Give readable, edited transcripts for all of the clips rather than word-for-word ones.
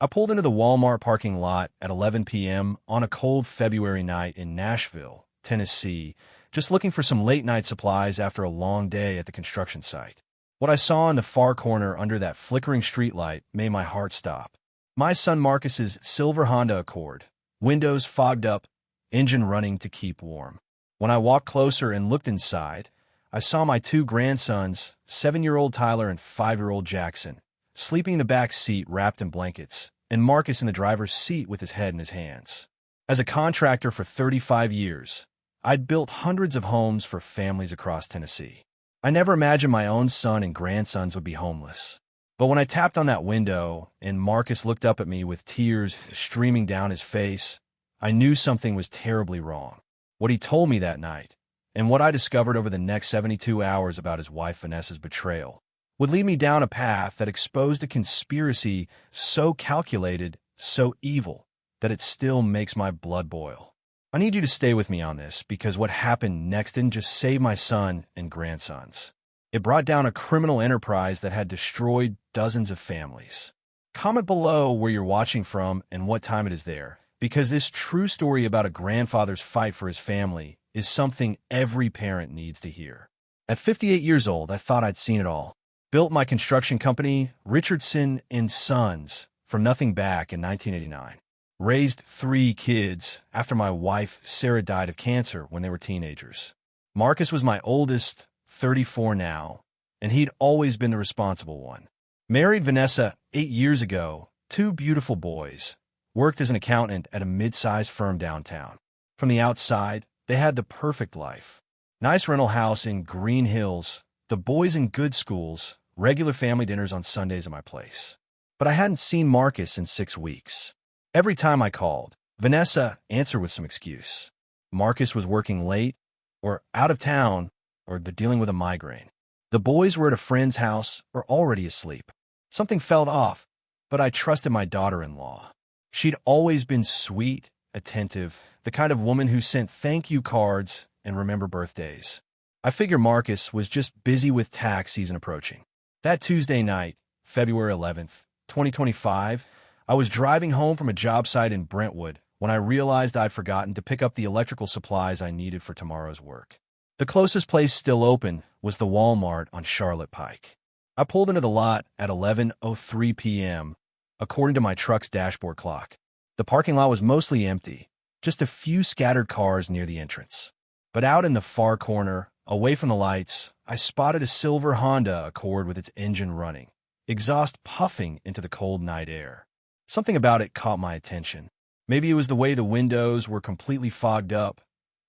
I pulled into the Walmart parking lot at 11 p.m. on a cold February night in Nashville, Tennessee, just looking for some late-night supplies after a long day at the construction site. What I saw in the far corner under that flickering streetlight made my heart stop. My son Marcus's silver Honda Accord, windows fogged up, engine running to keep warm. When I walked closer and looked inside, I saw my two grandsons, 7-year-old Tyler and 5-year-old Jackson, sleeping in the back seat wrapped in blankets, and Marcus in the driver's seat with his head in his hands. As a contractor for 35 years, I'd built hundreds of homes for families across Tennessee. I never imagined my own son and grandsons would be homeless. But when I tapped on that window and Marcus looked up at me with tears streaming down his face, I knew something was terribly wrong. What he told me that night, and what I discovered over the next 72 hours about his wife Vanessa's betrayal, would lead me down a path that exposed a conspiracy so calculated, so evil, that it still makes my blood boil. I need you to stay with me on this, because what happened next didn't just save my son and grandsons. It brought down a criminal enterprise that had destroyed dozens of families. Comment below where you're watching from and what time it is there, because this true story about a grandfather's fight for his family is something every parent needs to hear. At 58 years old, I thought I'd seen it all. Built my construction company, Richardson and Sons, from nothing back in 1989. Raised 3 kids after my wife, Sarah, died of cancer when they were teenagers. Marcus was my oldest, 34 now, and he'd always been the responsible one. Married Vanessa 8 years ago, 2 beautiful boys. Worked as an accountant at a mid-sized firm downtown. From the outside, they had the perfect life. Nice rental house in Green Hills, the boys in good schools, regular family dinners on Sundays at my place. But I hadn't seen Marcus in 6 weeks. Every time I called, Vanessa answered with some excuse. Marcus was working late, or out of town, or dealing with a migraine. The boys were at a friend's house or already asleep. Something felt off, but I trusted my daughter-in-law. She'd always been sweet, attentive, the kind of woman who sent thank you cards and remembered birthdays. I figured Marcus was just busy with tax season approaching. That Tuesday night, February 11th, 2025, I was driving home from a job site in Brentwood when I realized I'd forgotten to pick up the electrical supplies I needed for tomorrow's work. The closest place still open was the Walmart on Charlotte Pike. I pulled into the lot at 11:03 p.m., according to my truck's dashboard clock. The parking lot was mostly empty, just a few scattered cars near the entrance. But out in the far corner, away from the lights, I spotted a silver Honda Accord with its engine running, exhaust puffing into the cold night air. Something about it caught my attention. Maybe it was the way the windows were completely fogged up,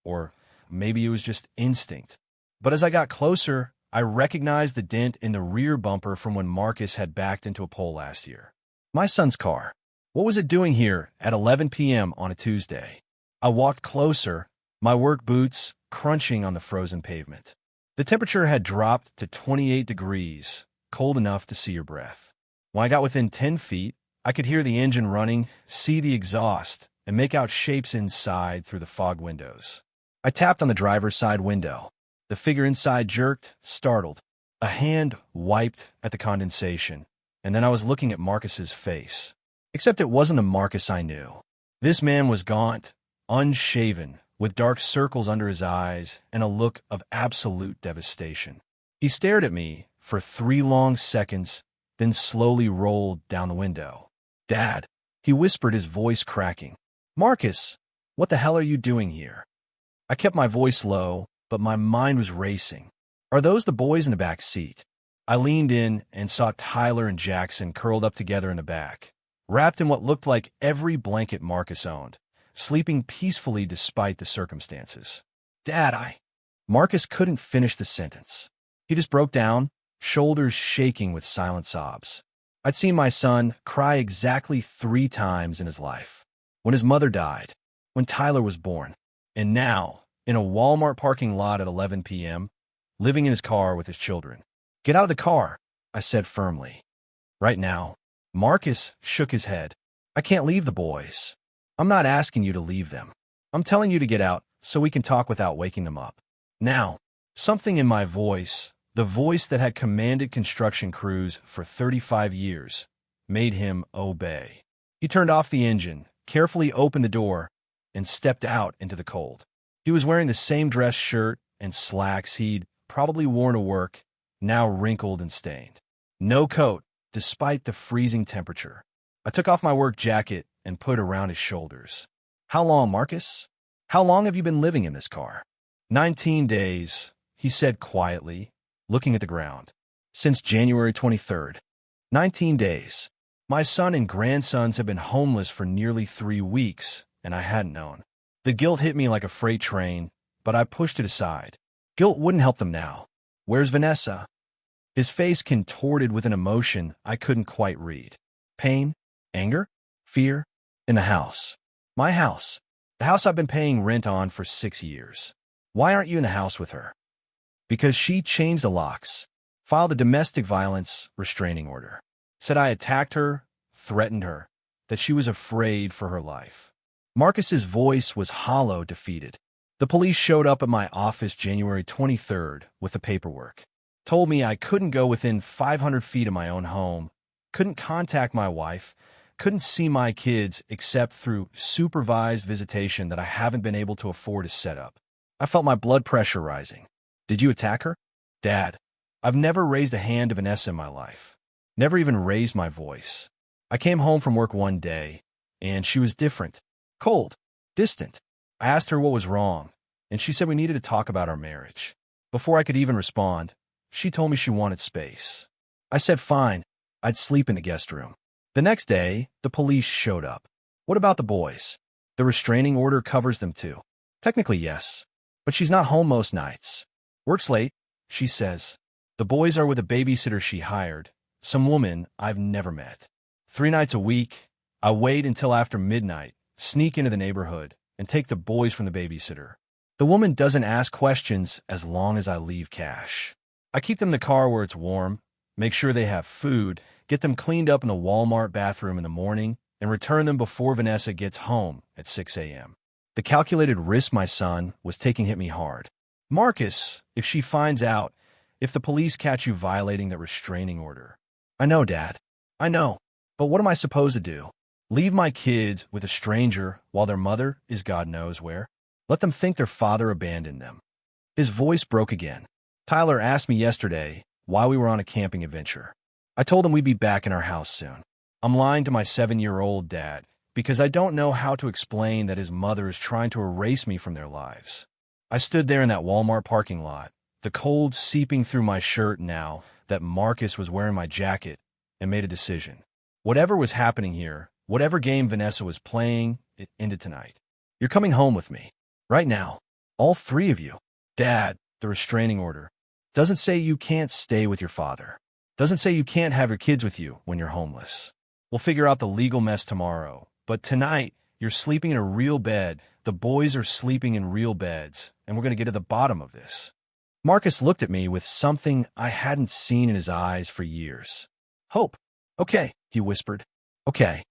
or maybe it was just instinct. But as I got closer, I recognized the dent in the rear bumper from when Marcus had backed into a pole last year. My son's car. What was it doing here at 11 p.m. on a Tuesday? I walked closer, my work boots crunching on the frozen pavement. The temperature had dropped to 28 degrees, cold enough to see your breath. When I got within 10 feet, I could hear the engine running, see the exhaust, and make out shapes inside through the fog windows. I tapped on the driver's side window. The figure inside jerked, startled. A hand wiped at the condensation, and then I was looking at Marcus's face. Except it wasn't the Marcus I knew. This man was gaunt, unshaven, with dark circles under his eyes and a look of absolute devastation. He stared at me for 3 long seconds, then slowly rolled down the window. "Dad," he whispered, his voice cracking. "Marcus, what the hell are you doing here?" I kept my voice low, but my mind was racing. Are those the boys in the back seat? I leaned in and saw Tyler and Jackson curled up together in the back, wrapped in what looked like every blanket Marcus owned, sleeping peacefully despite the circumstances. "Dad, Marcus couldn't finish the sentence. He just broke down, shoulders shaking with silent sobs. I'd seen my son cry exactly 3 times in his life. When his mother died, when Tyler was born, and now, in a Walmart parking lot at 11 p.m., living in his car with his children. "Get out of the car," I said firmly. "Right now." Marcus shook his head. "I can't leave the boys. I'm not asking you to leave them. I'm telling you to get out so we can talk without waking them up. Now." Something in my voice, the voice that had commanded construction crews for 35 years, made him obey. He turned off the engine, carefully opened the door, and stepped out into the cold. He was wearing the same dress shirt and slacks he'd probably worn to work, now wrinkled and stained. No coat, despite the freezing temperature. I took off my work jacket and put it around his shoulders. "How long, Marcus? How long have you been living in this car?" 19 days, he said quietly, looking at the ground. "Since January 23rd. 19 days. My son and grandsons have been homeless for nearly 3 weeks, and I hadn't known." The guilt hit me like a freight train, but I pushed it aside. Guilt wouldn't help them now. "Where's Vanessa?" His face contorted with an emotion I couldn't quite read. Pain? Anger? Fear? In the house. My house. The house I've been paying rent on for 6 years. "Why aren't you in the house with her?" "Because she changed the locks. Filed a domestic violence restraining order. Said I attacked her, threatened her, that she was afraid for her life." Marcus's voice was hollow, defeated. "The police showed up at my office January 23rd with the paperwork. Told me I couldn't go within 500 feet of my own home, couldn't contact my wife, couldn't see my kids except through supervised visitation that I haven't been able to afford to set up." I felt my blood pressure rising. "Did you attack her?" "Dad, I've never raised a hand to Vanessa in my life. Never even raised my voice. I came home from work one day, and she was different. Cold. Distant. I asked her what was wrong, and she said we needed to talk about our marriage. Before I could even respond, she told me she wanted space. I said fine, I'd sleep in the guest room. The next day, the police showed up. What about the boys? The restraining order covers them too. Technically, yes, but she's not home most nights. Works late, she says. The boys are with a babysitter she hired, some woman I've never met. 3 nights a week, I wait until after midnight, sneak into the neighborhood, and take the boys from the babysitter. The woman doesn't ask questions as long as I leave cash. I keep them in the car where it's warm, make sure they have food, get them cleaned up in the Walmart bathroom in the morning, and return them before Vanessa gets home at 6 a.m. The calculated risk my son was taking hit me hard. "Marcus, if she finds out, if the police catch you violating that restraining order." "I know, Dad. I know. But what am I supposed to do? Leave my kids with a stranger while their mother is God knows where? Let them think their father abandoned them." His voice broke again. "Tyler asked me yesterday why we were on a camping adventure. I told him we'd be back in our house soon. I'm lying to my 7-year-old dad because I don't know how to explain that his mother is trying to erase me from their lives." I stood there in that Walmart parking lot, the cold seeping through my shirt now that Marcus was wearing my jacket, and made a decision. Whatever was happening here, whatever game Vanessa was playing, it ended tonight. "You're coming home with me. Right now. All 3 of you. Dad, the restraining order doesn't say you can't stay with your father. Doesn't say you can't have your kids with you when you're homeless. We'll figure out the legal mess tomorrow. But tonight, you're sleeping in a real bed, the boys are sleeping in real beds, and we're going to get to the bottom of this." Marcus looked at me with something I hadn't seen in his eyes for years. "Hope. Okay," he whispered. "Okay."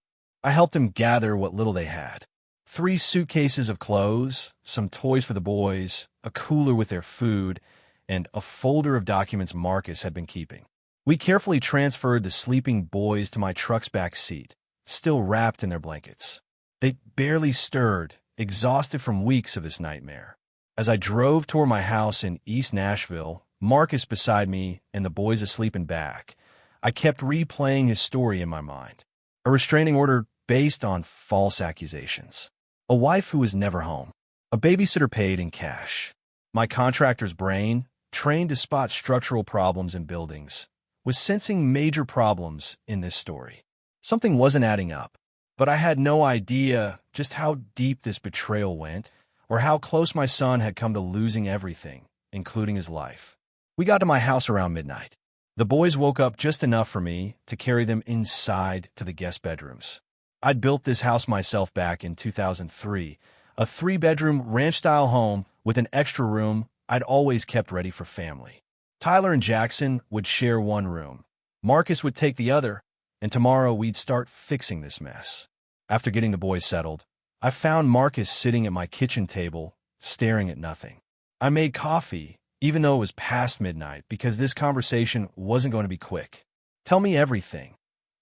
I helped him gather what little they had. 3 suitcases of clothes, some toys for the boys, a cooler with their food, and a folder of documents Marcus had been keeping. We carefully transferred the sleeping boys to my truck's back seat, still wrapped in their blankets. They barely stirred, exhausted from weeks of this nightmare. As I drove toward my house in East Nashville, Marcus beside me and the boys asleep in back, I kept replaying his story in my mind. A restraining order based on false accusations. A wife who was never home. A babysitter paid in cash. My contractor's brain, trained to spot structural problems in buildings, was sensing major problems in this story. Something wasn't adding up, but I had no idea just how deep this betrayal went or how close my son had come to losing everything, including his life. We got to my house around midnight. The boys woke up just enough for me to carry them inside to the guest bedrooms. I'd built this house myself back in 2003, a 3-bedroom ranch-style home with an extra room I'd always kept ready for family. Tyler and Jackson would share one room. Marcus would take the other, and tomorrow we'd start fixing this mess. After getting the boys settled, I found Marcus sitting at my kitchen table, staring at nothing. I made coffee, even though it was past midnight, because this conversation wasn't going to be quick. "Tell me everything,"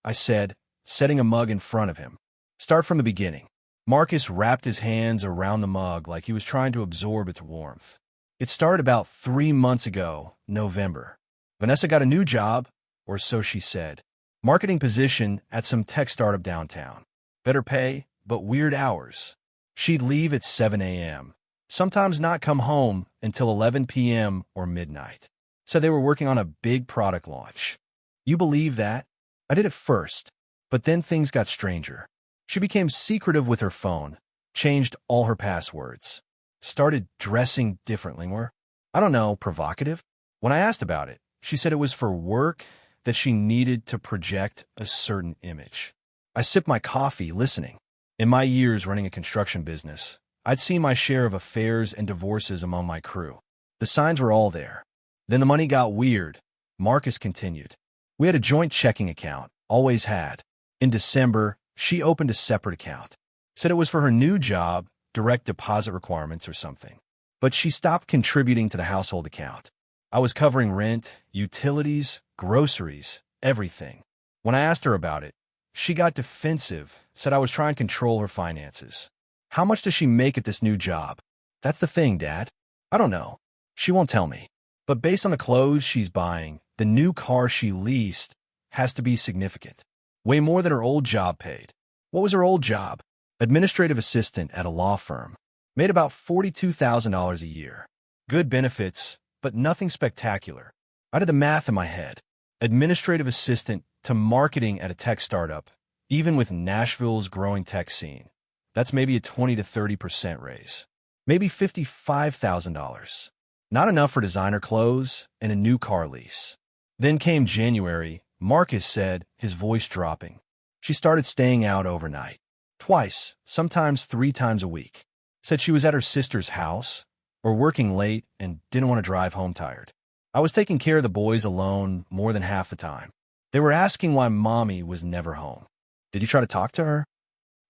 I said, setting a mug in front of him. Start from the beginning. Marcus wrapped his hands around the mug like he was trying to absorb its warmth. It started about 3 months ago, November. Vanessa got a new job, or so she said. Marketing position at some tech startup downtown. Better pay, but weird hours. She'd leave at 7 a.m., sometimes not come home until 11 p.m. or midnight. So they were working on a big product launch. You believe that? I did at first, but then things got stranger. She became secretive with her phone, changed all her passwords, started dressing differently, more, I don't know, provocative. When I asked about it, she said it was for work, that she needed to project a certain image. I sipped my coffee, listening. In my years running a construction business, I'd seen my share of affairs and divorces among my crew. The signs were all there. Then the money got weird. Marcus continued. We had a joint checking account, always had. In December, she opened a separate account. Said it was for her new job, direct deposit requirements or something. But she stopped contributing to the household account. I was covering rent, utilities, groceries, everything. When I asked her about it, she got defensive, said I was trying to control her finances. How much does she make at this new job? That's the thing, Dad. I don't know. She won't tell me. But based on the clothes she's buying, the new car she leased has to be significant. Way more than her old job paid. What was her old job? Administrative assistant at a law firm. Made about $42,000 a year. Good benefits, but nothing spectacular. I did the math in my head. Administrative assistant to marketing at a tech startup, even with Nashville's growing tech scene. That's maybe a 20 to 30% raise. Maybe $55,000. Not enough for designer clothes and a new car lease. Then came January, Marcus said, his voice dropping. She started staying out overnight. Twice, sometimes 3 times a week. Said she was at her sister's house or working late and didn't want to drive home tired. I was taking care of the boys alone more than half the time. They were asking why Mommy was never home. Did you try to talk to her?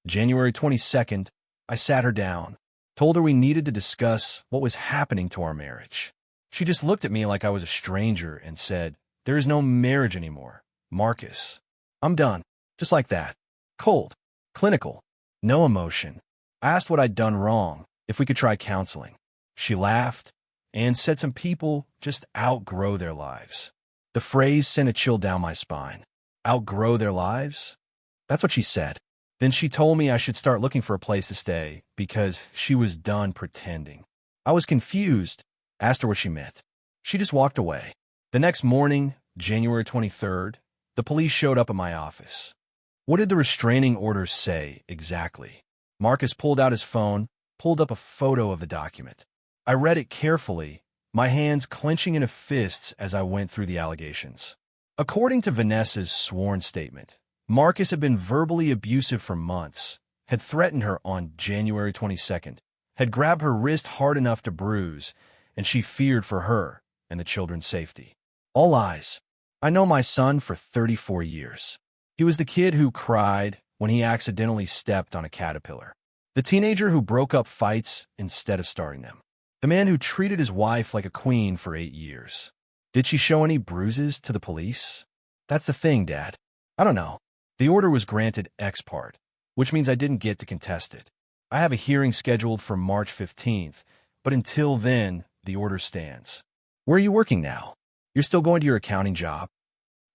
January 22nd, I sat her down, told her we needed to discuss what was happening to our marriage. She just looked at me like I was a stranger and said, "There is no marriage anymore, Marcus. I'm done." Just like that. Cold. Clinical. No emotion. I asked what I'd done wrong, if we could try counseling. She laughed and said some people just outgrow their lives. The phrase sent a chill down my spine. Outgrow their lives? That's what she said. Then she told me I should start looking for a place to stay because she was done pretending. I was confused, asked her what she meant. She just walked away. The next morning, January 23rd, the police showed up at my office. What did the restraining orders say exactly? Marcus pulled out his phone, pulled up a photo of the document. I read it carefully, my hands clenching into fists as I went through the allegations. According to Vanessa's sworn statement, Marcus had been verbally abusive for months, had threatened her on January 22nd, had grabbed her wrist hard enough to bruise, and she feared for her and the children's safety. All lies. I know my son for 34 years. He was the kid who cried when he accidentally stepped on a caterpillar. The teenager who broke up fights instead of starting them. The man who treated his wife like a queen for 8 years. Did she show any bruises to the police? That's the thing, Dad. I don't know. The order was granted ex parte, which means I didn't get to contest it. I have a hearing scheduled for March 15th, but until then, the order stands. Where are you working now? You're still going to your accounting job?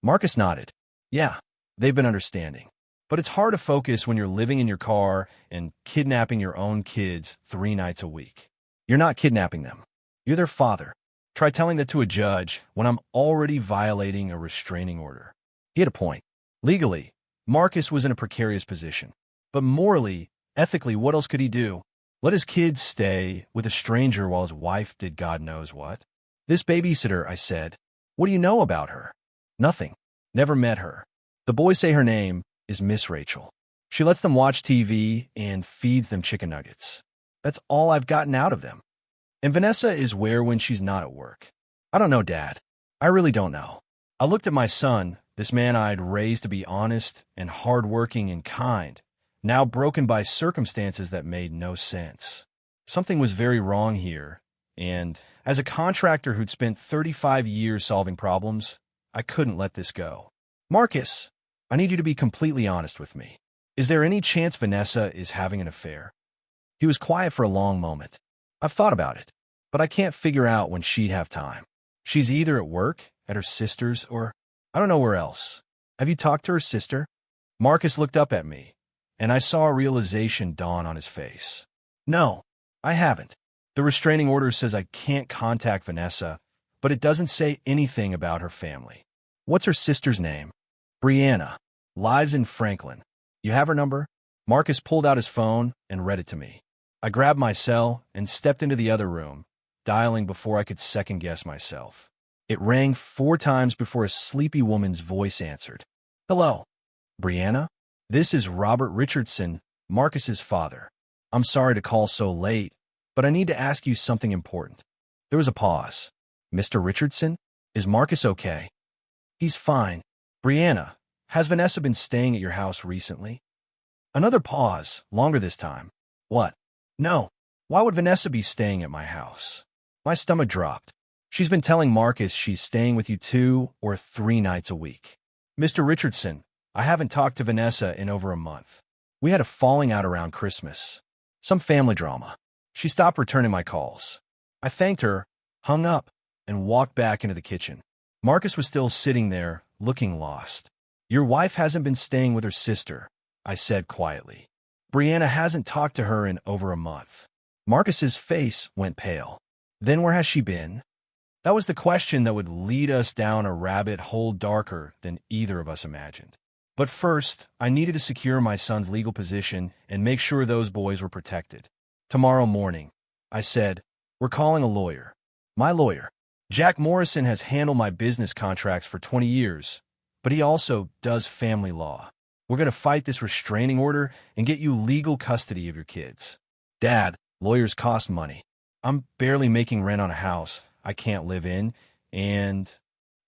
Marcus nodded. Yeah, they've been understanding. But it's hard to focus when you're living in your car and kidnapping your own kids 3 nights a week. You're not kidnapping them. You're their father. Try telling that to a judge when I'm already violating a restraining order. He had a point. Legally, Marcus was in a precarious position. But morally, ethically, what else could he do? Let his kids stay with a stranger while his wife did God knows what? This babysitter, I said. What do you know about her? Nothing. Never met her. The boys say her name is Miss Rachel. She lets them watch TV and feeds them chicken nuggets. That's all I've gotten out of them. And Vanessa is where when she's not at work. I don't know, Dad. I really don't know. I looked at my son, this man I'd raised to be honest and hardworking and kind, now broken by circumstances that made no sense. Something was very wrong here, and as a contractor who'd spent 35 years solving problems, I couldn't let this go. Marcus, I need you to be completely honest with me. Is there any chance Vanessa is having an affair? He was quiet for a long moment. I've thought about it, but I can't figure out when she'd have time. She's either at work, at her sister's, or I don't know where else. Have you talked to her sister? Marcus looked up at me, and I saw a realization dawn on his face. No, I haven't. The restraining order says I can't contact Vanessa, but it doesn't say anything about her family. What's her sister's name? Brianna. Lives in Franklin. You have her number? Marcus pulled out his phone and read it to me. I grabbed my cell and stepped into the other room, dialing before I could second-guess myself. It rang 4 times before a sleepy woman's voice answered. Hello, Brianna? This is Robert Richardson, Marcus's father. I'm sorry to call so late, but I need to ask you something important. There was a pause. Mr. Richardson? Is Marcus okay? He's fine. Brianna, has Vanessa been staying at your house recently? Another pause, longer this time. What? No. Why would Vanessa be staying at my house? My stomach dropped. She's been telling Marcus she's staying with you 2 or 3 nights a week. Mr. Richardson, I haven't talked to Vanessa in over a month. We had a falling out around Christmas. Some family drama. She stopped returning my calls. I thanked her, hung up, and walked back into the kitchen. Marcus was still sitting there, looking lost. Your wife hasn't been staying with her sister, I said quietly. Brianna hasn't talked to her in over a month. Marcus's face went pale. Then where has she been? That was the question that would lead us down a rabbit hole darker than either of us imagined. But first, I needed to secure my son's legal position and make sure those boys were protected. Tomorrow morning, I said, we're calling a lawyer. My lawyer. Jack Morrison has handled my business contracts for 20 years, but he also does family law. We're going to fight this restraining order and get you legal custody of your kids. Dad, lawyers cost money. I'm barely making rent on a house I can't live in, and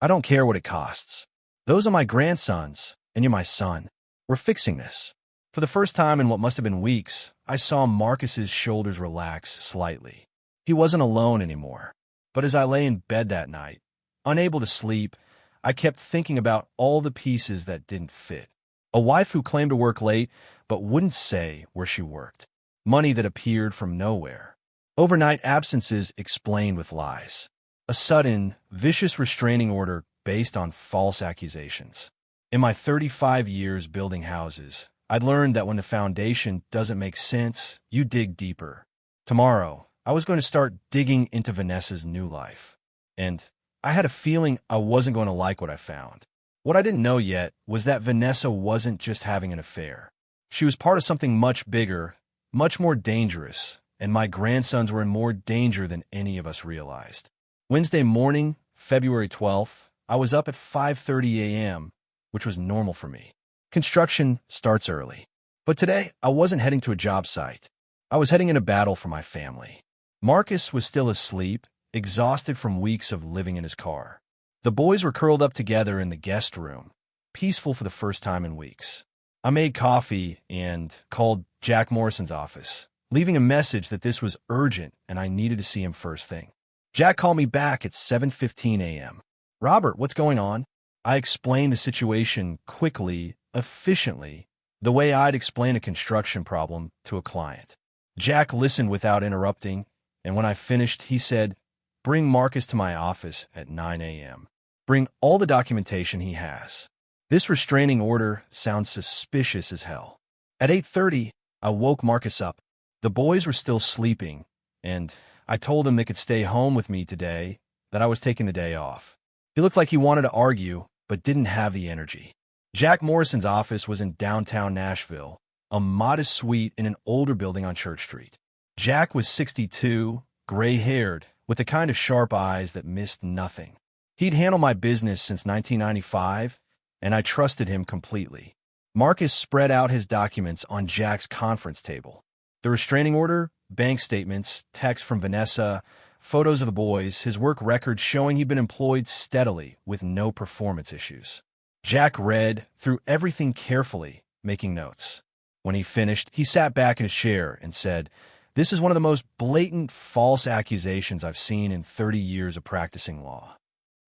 I don't care what it costs. Those are my grandsons, and you're my son. We're fixing this. For the first time in what must have been weeks, I saw Marcus's shoulders relax slightly. He wasn't alone anymore. But as I lay in bed that night, unable to sleep, I kept thinking about all the pieces that didn't fit. A wife who claimed to work late but wouldn't say where she worked. Money that appeared from nowhere. Overnight absences explained with lies. A sudden, vicious restraining order based on false accusations. In my 35 years building houses, I'd learned that when the foundation doesn't make sense, you dig deeper. Tomorrow, I was going to start digging into Vanessa's new life. And I had a feeling I wasn't going to like what I found. What I didn't know yet was that Vanessa wasn't just having an affair. She was part of something much bigger, much more dangerous, and my grandsons were in more danger than any of us realized. Wednesday morning, February 12th, I was up at 5:30 a.m., which was normal for me. Construction starts early. But today, I wasn't heading to a job site. I was heading in a battle for my family. Marcus was still asleep, exhausted from weeks of living in his car. The boys were curled up together in the guest room, peaceful for the first time in weeks. I made coffee and called Jack Morrison's office, leaving a message that this was urgent and I needed to see him first thing. Jack called me back at 7:15 a.m. Robert, what's going on? I explained the situation quickly, efficiently, the way I'd explain a construction problem to a client. Jack listened without interrupting, and when I finished, he said, bring Marcus to my office at 9 a.m. Bring all the documentation he has. This restraining order sounds suspicious as hell. At 8:30, I woke Marcus up. The boys were still sleeping, and I told them they could stay home with me today, that I was taking the day off. He looked like he wanted to argue, but didn't have the energy. Jack Morrison's office was in downtown Nashville, a modest suite in an older building on Church Street. Jack was 62, gray-haired, with the kind of sharp eyes that missed nothing. He'd handled my business since 1995, and I trusted him completely. Marcus spread out his documents on Jack's conference table. The restraining order, bank statements, texts from Vanessa, photos of the boys, his work record showing he'd been employed steadily with no performance issues. Jack read through everything carefully, making notes. When he finished, he sat back in his chair and said, this is one of the most blatant false accusations I've seen in 30 years of practicing law.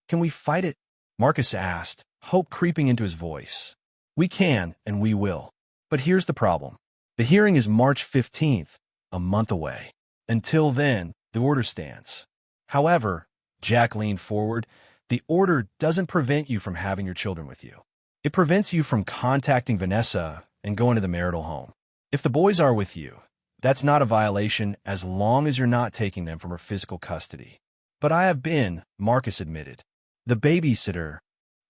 Can we fight it? Marcus asked, hope creeping into his voice. We can, and we will. But here's the problem. The hearing is March 15th, a month away. Until then, the order stands. However, Jack leaned forward, the order doesn't prevent you from having your children with you. It prevents you from contacting Vanessa and going to the marital home. If the boys are with you, that's not a violation as long as you're not taking them from her physical custody. But I have been, Marcus admitted. The babysitter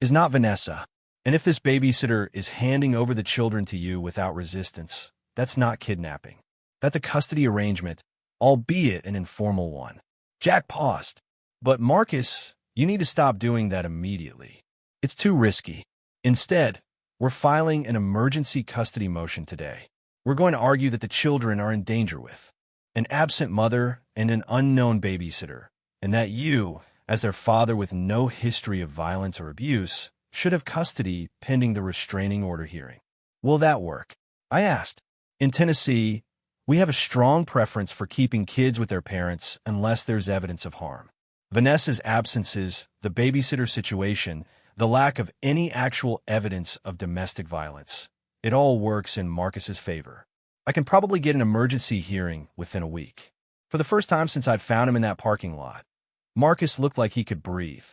is not Vanessa. And if this babysitter is handing over the children to you without resistance, that's not kidnapping. That's a custody arrangement, albeit an informal one. Jack paused. But Marcus, you need to stop doing that immediately. It's too risky. Instead, we're filing an emergency custody motion today. We're going to argue that the children are in danger with an absent mother and an unknown babysitter, and that you, as their father with no history of violence or abuse, should have custody pending the restraining order hearing. Will that work? I asked. In Tennessee, we have a strong preference for keeping kids with their parents unless there's evidence of harm. Vanessa's absences, the babysitter situation, the lack of any actual evidence of domestic violence, it all works in Marcus's favor. I can probably get an emergency hearing within a week. For the first time since I'd found him in that parking lot, Marcus looked like he could breathe.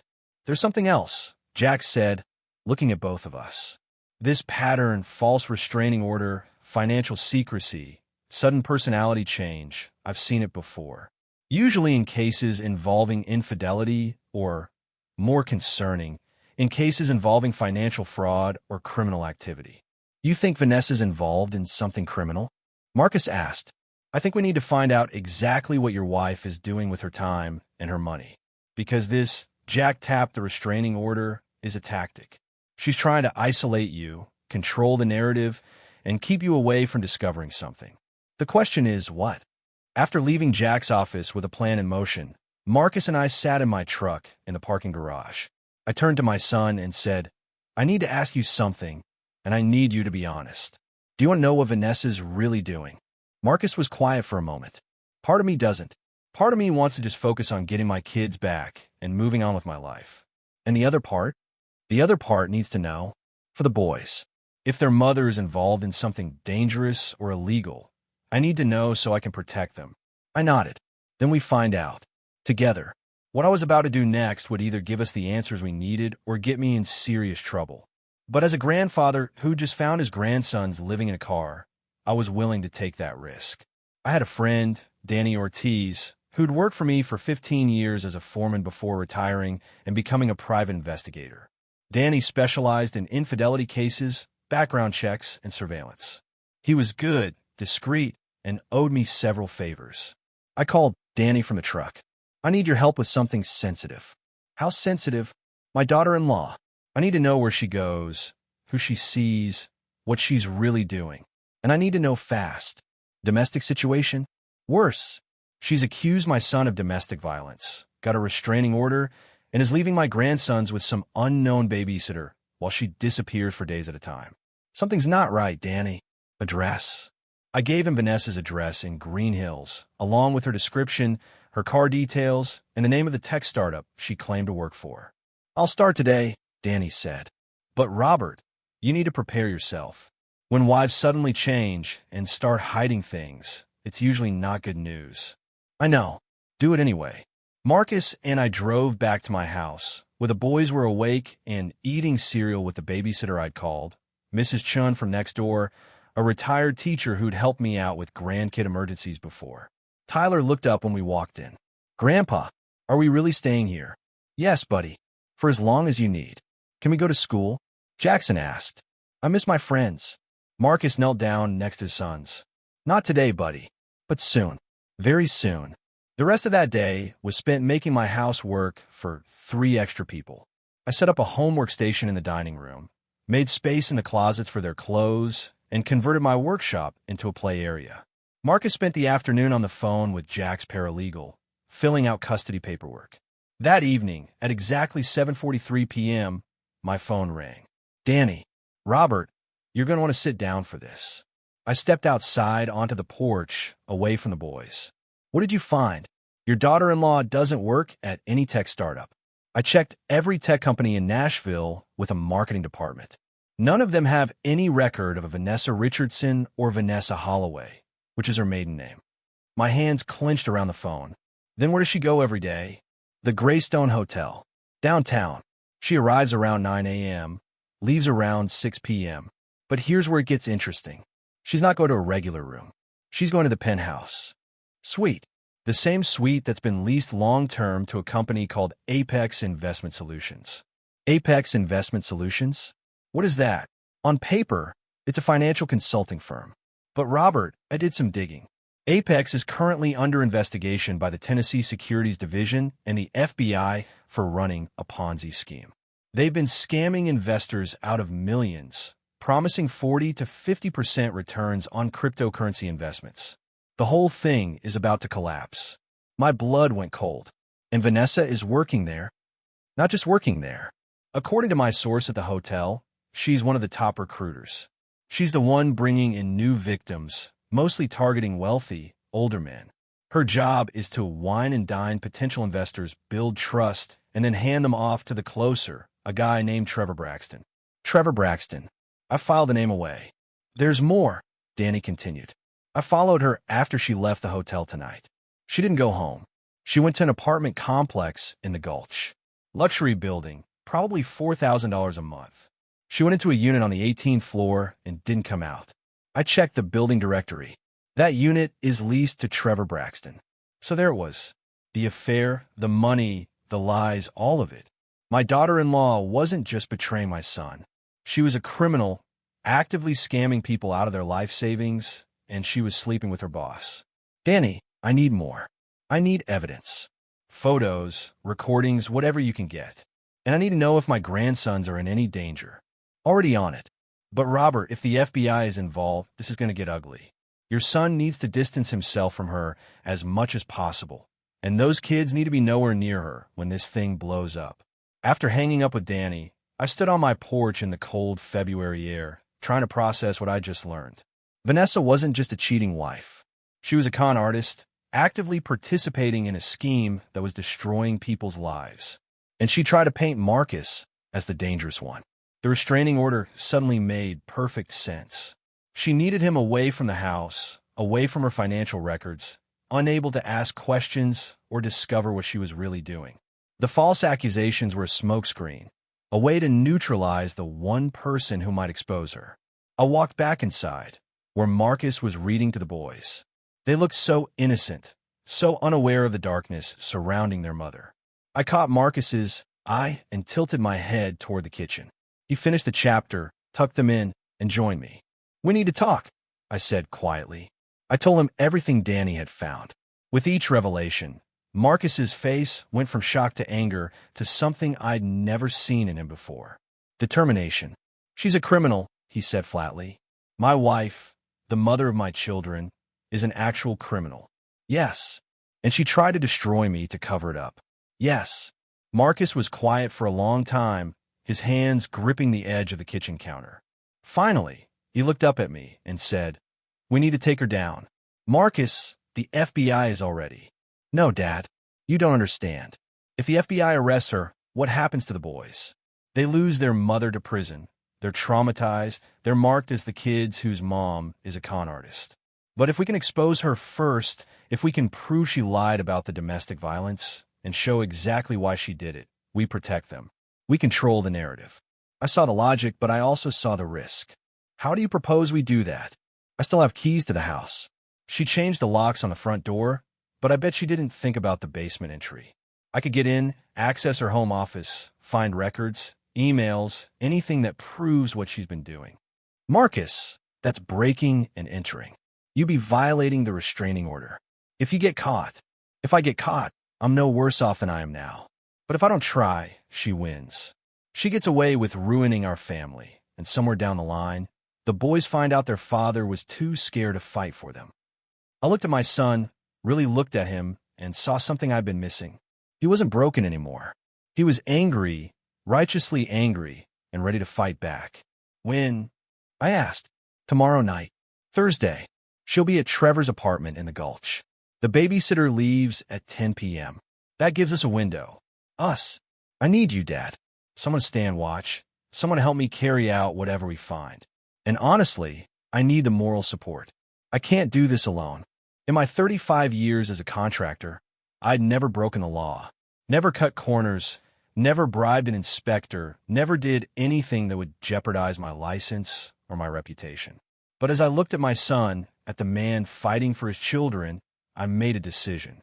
There's something else, Jack said, looking at both of us. This pattern, false restraining order, financial secrecy, sudden personality change, I've seen it before. Usually in cases involving infidelity or, more concerning, in cases involving financial fraud or criminal activity. You think Vanessa's involved in something criminal? Marcus asked. I think we need to find out exactly what your wife is doing with her time and her money. Because this, Jack tapped the restraining order, is a tactic. She's trying to isolate you, control the narrative, and keep you away from discovering something. The question is, what? After leaving Jack's office with a plan in motion, Marcus and I sat in my truck in the parking garage. I turned to my son and said, I need to ask you something, and I need you to be honest. Do you want to know what Vanessa's really doing? Marcus was quiet for a moment. Part of me doesn't. Part of me wants to just focus on getting my kids back and moving on with my life. And the other part? The other part needs to know, for the boys, if their mother is involved in something dangerous or illegal. I need to know so I can protect them. I nodded. Then we find out. Together. What I was about to do next would either give us the answers we needed or get me in serious trouble. But as a grandfather who just found his grandsons living in a car, I was willing to take that risk. I had a friend, Danny Ortiz, who'd worked for me for 15 years as a foreman before retiring and becoming a private investigator. Danny specialized in infidelity cases, background checks, and surveillance. He was good, discreet, and owed me several favors. I called Danny from the truck. I need your help with something sensitive. How sensitive? My daughter-in-law. I need to know where she goes, who she sees, what she's really doing. And I need to know fast. Domestic situation? Worse. She's accused my son of domestic violence, got a restraining order, and is leaving my grandsons with some unknown babysitter while she disappears for days at a time. Something's not right, Danny. Address. I gave him Vanessa's address in Green Hills, along with her description, her car details, and the name of the tech startup she claimed to work for. I'll start today, Danny said. But Robert, you need to prepare yourself. When wives suddenly change and start hiding things, it's usually not good news. I know. Do it anyway. Marcus and I drove back to my house, where the boys were awake and eating cereal with the babysitter I'd called, Mrs. Chun from next door, a retired teacher who'd helped me out with grandkid emergencies before. Tyler looked up when we walked in. Grandpa, are we really staying here? Yes, buddy. For as long as you need. Can we go to school? Jackson asked. I miss my friends. Marcus knelt down next to his sons. Not today, buddy. But soon. Very soon. The rest of that day was spent making my house work for 3 extra people. I set up a home workstation in the dining room, made space in the closets for their clothes, and converted my workshop into a play area. Marcus spent the afternoon on the phone with Jack's paralegal, filling out custody paperwork. That evening, at exactly 7:43 p.m., my phone rang. Danny, Robert, you're going to want to sit down for this. I stepped outside onto the porch, away from the boys. What did you find? Your daughter-in-law doesn't work at any tech startup. I checked every tech company in Nashville with a marketing department. None of them have any record of a Vanessa Richardson or Vanessa Holloway, which is her maiden name. My hands clenched around the phone. Then where does she go every day? The Greystone Hotel, downtown. She arrives around 9 a.m., leaves around 6 p.m. But here's where it gets interesting. She's not going to a regular room. She's going to the penthouse suite, the same suite that's been leased long-term to a company called Apex Investment Solutions. Apex Investment Solutions? What is that? On paper, it's a financial consulting firm. But Robert, I did some digging. Apex is currently under investigation by the Tennessee Securities Division and the FBI for running a Ponzi scheme. They've been scamming investors out of millions, promising 40 to 50% returns on cryptocurrency investments. The whole thing is about to collapse. My blood went cold. And Vanessa is working there. Not just working there. According to my source at the hotel, she's one of the top recruiters. She's the one bringing in new victims, mostly targeting wealthy, older men. Her job is to wine and dine potential investors, build trust, and then hand them off to the closer, a guy named Trevor Braxton. Trevor Braxton. I filed the name away. There's more, Danny continued. I followed her after she left the hotel tonight. She didn't go home. She went to an apartment complex in the Gulch. Luxury building, probably $4,000 a month. She went into a unit on the 18th floor and didn't come out. I checked the building directory. That unit is leased to Trevor Braxton. So there it was. The affair, the money, the lies, all of it. My daughter-in-law wasn't just betraying my son. She was a criminal, actively scamming people out of their life savings, and she was sleeping with her boss. Danny, I need more. I need evidence. Photos, recordings, whatever you can get. And I need to know if my grandsons are in any danger. Already on it. But Robert, if the FBI is involved, this is going to get ugly. Your son needs to distance himself from her as much as possible. And those kids need to be nowhere near her when this thing blows up. After hanging up with Danny, I stood on my porch in the cold February air, trying to process what I just learned. Vanessa wasn't just a cheating wife. She was a con artist, actively participating in a scheme that was destroying people's lives. And she tried to paint Marcus as the dangerous one. The restraining order suddenly made perfect sense. She needed him away from the house, away from her financial records, unable to ask questions or discover what she was really doing. The false accusations were a smokescreen, a way to neutralize the one person who might expose her. I walked back inside, where Marcus was reading to the boys. They looked so innocent, so unaware of the darkness surrounding their mother. I caught Marcus's eye and tilted my head toward the kitchen. He finished the chapter, tucked them in, and joined me. "We need to talk," I said quietly. I told him everything Danny had found. With each revelation, Marcus's face went from shock to anger to something I'd never seen in him before. Determination. "She's a criminal," he said flatly. "My wife, the mother of my children, is an actual criminal." "Yes." "And she tried to destroy me to cover it up." "Yes." Marcus was quiet for a long time, his hands gripping the edge of the kitchen counter. Finally, he looked up at me and said, "We need to take her down." "Marcus, the FBI is already." "No, Dad, you don't understand. If the FBI arrests her, what happens to the boys? They lose their mother to prison. They're traumatized. They're marked as the kids whose mom is a con artist. But if we can expose her first, if we can prove she lied about the domestic violence and show exactly why she did it, we protect them. We control the narrative." I saw the logic, but I also saw the risk. "How do you propose we do that?" "I still have keys to the house." She changed the locks on the front door, but I bet she didn't think about the basement entry. I could get in, access her home office, find records, emails, anything that proves what she's been doing. "Marcus, that's breaking and entering. You'd be violating the restraining order. If I get caught, I'm no worse off than I am now. But if I don't try, she wins. She gets away with ruining our family, and somewhere down the line, the boys find out their father was too scared to fight for them." I looked at my son, really looked at him, and saw something I'd been missing. He wasn't broken anymore. He was angry, righteously angry, and ready to fight back. "When?" I asked. "Tomorrow night. Thursday. She'll be at Trevor's apartment in the Gulch. The babysitter leaves at 10 p.m. That gives us a window. Us. I need you, Dad. Someone stand watch. Someone help me carry out whatever we find. And honestly, I need the moral support. I can't do this alone. In my 35 years as a contractor, I'd never broken the law, never cut corners, never bribed an inspector, never did anything that would jeopardize my license or my reputation. But as I looked at my son, at the man fighting for his children, I made a decision.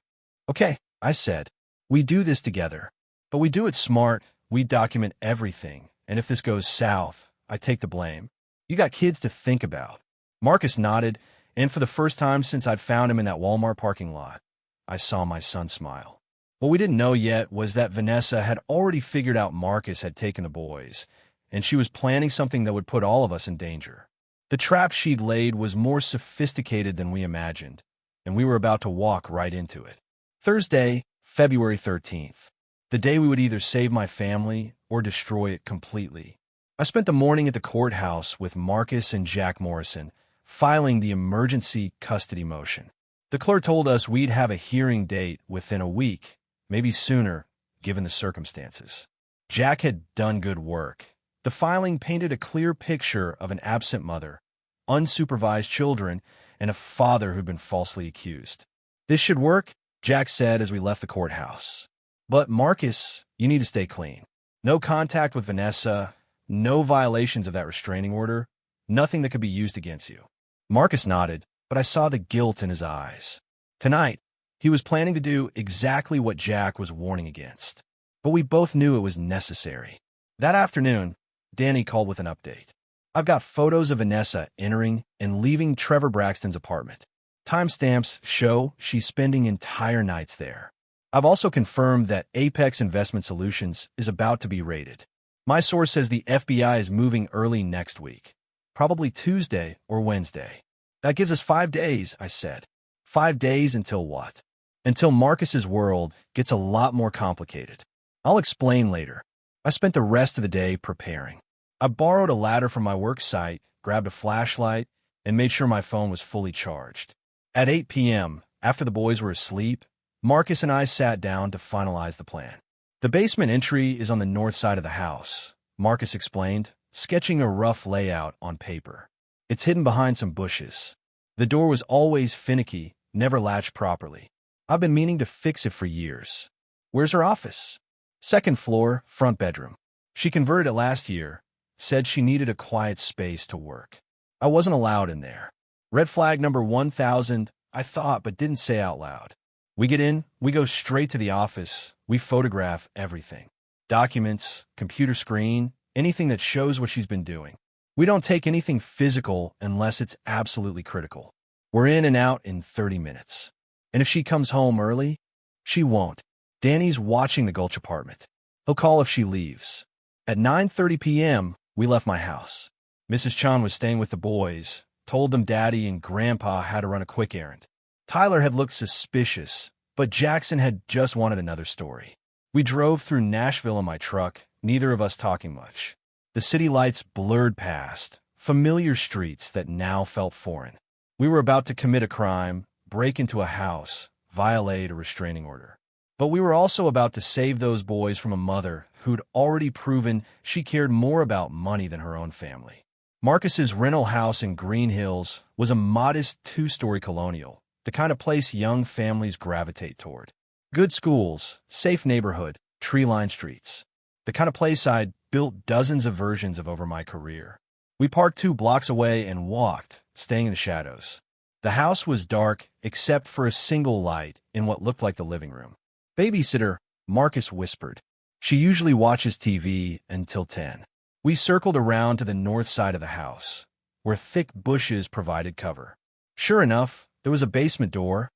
Okay, I said, we do this together, but we do it smart. We document everything, and if this goes south, I take the blame. You got kids to think about. Marcus nodded, and for the first time since I'd found him in that Walmart parking lot, I saw my son smile. What we didn't know yet was that Vanessa had already figured out Marcus had taken the boys, and she was planning something that would put all of us in danger. The trap she'd laid was more sophisticated than we imagined, and we were about to walk right into it. Thursday, February 13th. The day we would either save my family or destroy it completely. I spent the morning at the courthouse with Marcus and Jack Morrison, filing the emergency custody motion. The clerk told us we'd have a hearing date within a week, maybe sooner, given the circumstances. Jack had done good work. The filing painted a clear picture of an absent mother, unsupervised children, and a father who'd been falsely accused. This should work, Jack said as we left the courthouse. But Marcus, you need to stay clean. No contact with Vanessa, no violations of that restraining order, nothing that could be used against you. Marcus nodded, but I saw the guilt in his eyes. Tonight, he was planning to do exactly what Jack was warning against. But we both knew it was necessary. That afternoon, Danny called with an update. I've got photos of Vanessa entering and leaving Trevor Braxton's apartment. Timestamps show she's spending entire nights there. I've also confirmed that Apex Investment Solutions is about to be raided. My source says the FBI is moving early next week, probably Tuesday or Wednesday. That gives us 5 days, I said. 5 days until what? Until Marcus's world gets a lot more complicated. I'll explain later. I spent the rest of the day preparing. I borrowed a ladder from my work site, grabbed a flashlight, and made sure my phone was fully charged. At 8 p.m., after the boys were asleep, Marcus and I sat down to finalize the plan. The basement entry is on the north side of the house, Marcus explained, sketching a rough layout on paper. It's hidden behind some bushes. The door was always finicky, never latched properly. I've been meaning to fix it for years. Where's her office? Second floor, front bedroom. She converted it last year, said she needed a quiet space to work. I wasn't allowed in there. Red flag number 1000, I thought, but didn't say out loud. We get in, we go straight to the office, we photograph everything. Documents, computer screen, anything that shows what she's been doing. We don't take anything physical unless it's absolutely critical. We're in and out in 30 minutes. And if she comes home early, she won't. Danny's watching the Gulch apartment. He'll call if she leaves. At 9:30 p.m., we left my house. Mrs. Chan was staying with the boys, told them Daddy and Grandpa had to run a quick errand. Tyler had looked suspicious, but Jackson had just wanted another story. We drove through Nashville in my truck, neither of us talking much. The city lights blurred past, familiar streets that now felt foreign. We were about to commit a crime, break into a house, violate a restraining order. But we were also about to save those boys from a mother who'd already proven she cared more about money than her own family. Marcus's rental house in Green Hills was a modest 2-story colonial, the kind of place young families gravitate toward. Good schools, safe neighborhood, tree-lined streets. The kind of place I'd built dozens of versions of over my career. We parked 2 blocks away and walked, staying in the shadows. The house was dark except for a single light in what looked like the living room. Babysitter, Marcus whispered. She usually watches TV until 10. We circled around to the north side of the house, where thick bushes provided cover. Sure enough, there was a basement door,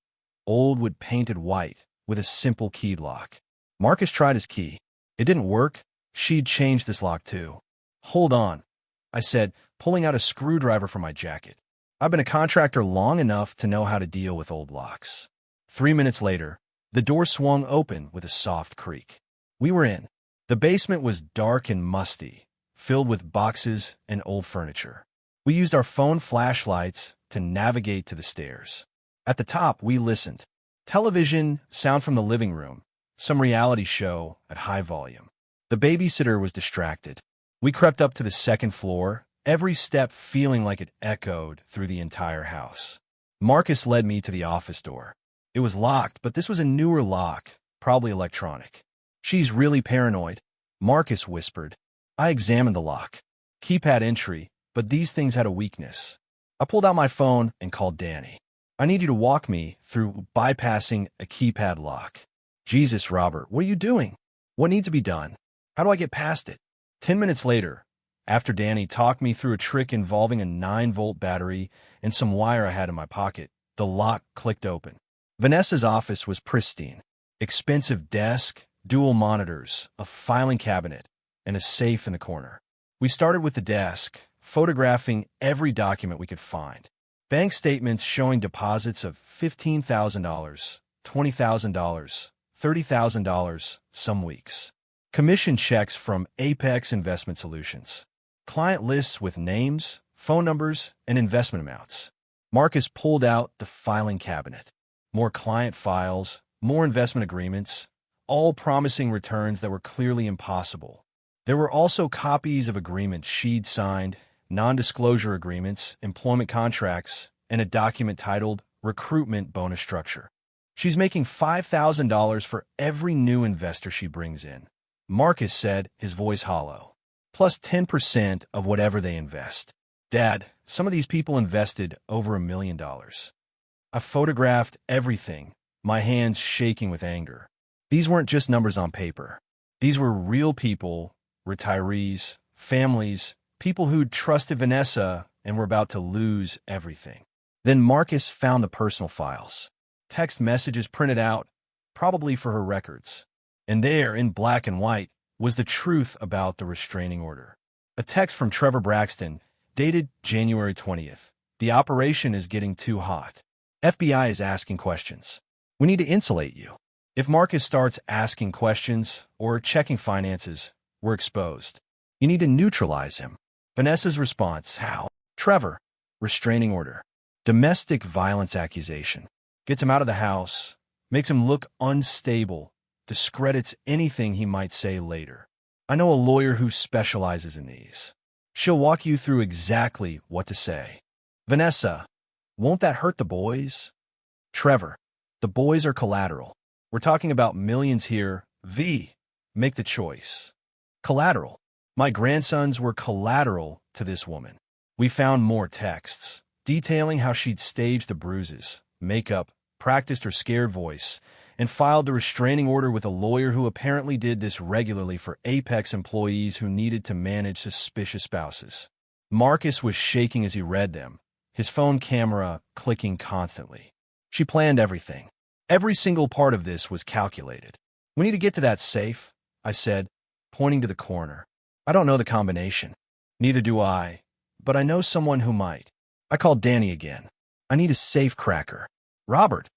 old wood-painted white, with a simple keyed lock. Marcus tried his key. It didn't work. She'd changed this lock too. Hold on, I said, pulling out a screwdriver from my jacket. I've been a contractor long enough to know how to deal with old locks. 3 minutes later, the door swung open with a soft creak. We were in. The basement was dark and musty, filled with boxes and old furniture. We used our phone flashlights to navigate to the stairs. At the top, we listened. Television, sound from the living room, some reality show at high volume. The babysitter was distracted. We crept up to the second floor, every step feeling like it echoed through the entire house. Marcus led me to the office door. It was locked, but this was a newer lock, probably electronic. "She's really paranoid," Marcus whispered. I examined the lock. Keypad entry, but these things had a weakness. I pulled out my phone and called Danny. "I need you to walk me through bypassing a keypad lock." "Jesus, Robert, what are you doing? What needs to be done? How do I get past it?" 10 minutes later, after Danny talked me through a trick involving a 9-volt battery and some wire I had in my pocket, the lock clicked open. Vanessa's office was pristine. Expensive desk, dual monitors, a filing cabinet, and a safe in the corner. We started with the desk, photographing every document we could find. Bank statements showing deposits of $15,000, $20,000, $30,000 some weeks. Commission checks from Apex Investment Solutions. Client lists with names, phone numbers, and investment amounts. Marcus pulled out the filing cabinet. More client files, more investment agreements, all promising returns that were clearly impossible. There were also copies of agreements she'd signed, non-disclosure agreements, employment contracts, and a document titled Recruitment Bonus Structure. "She's making $5,000 for every new investor she brings in," Marcus said, his voice hollow. "Plus 10% of whatever they invest. Dad, some of these people invested over $1 million. I photographed everything, my hands shaking with anger. These weren't just numbers on paper. These were real people, retirees, families, people who'd trusted Vanessa and were about to lose everything." Then Marcus found the personal files. Text messages printed out, probably for her records. And there, in black and white, was the truth about the restraining order. A text from Trevor Braxton, dated January 20th. "The operation is getting too hot. FBI is asking questions. We need to insulate you. If Marcus starts asking questions or checking finances, we're exposed. You need to neutralize him." Vanessa's response: "How?" "Trevor, restraining order. Domestic violence accusation. Gets him out of the house, makes him look unstable, discredits anything he might say later. I know a lawyer who specializes in these. She'll walk you through exactly what to say." "Vanessa, won't that hurt the boys?" "Trevor, the boys are collateral. We're talking about millions here. Make the choice." "Collateral. My grandsons were collateral to this woman." We found more texts, detailing how she'd staged the bruises, makeup, practiced her scared voice, and filed the restraining order with a lawyer who apparently did this regularly for Apex employees who needed to manage suspicious spouses. Marcus was shaking as he read them, his phone camera clicking constantly. She planned everything. Every single part of this was calculated. "We need to get to that safe," I said, pointing to the corner. "I don't know the combination." "Neither do I, but I know someone who might." I called Danny again. "I need a safe cracker." "Robert,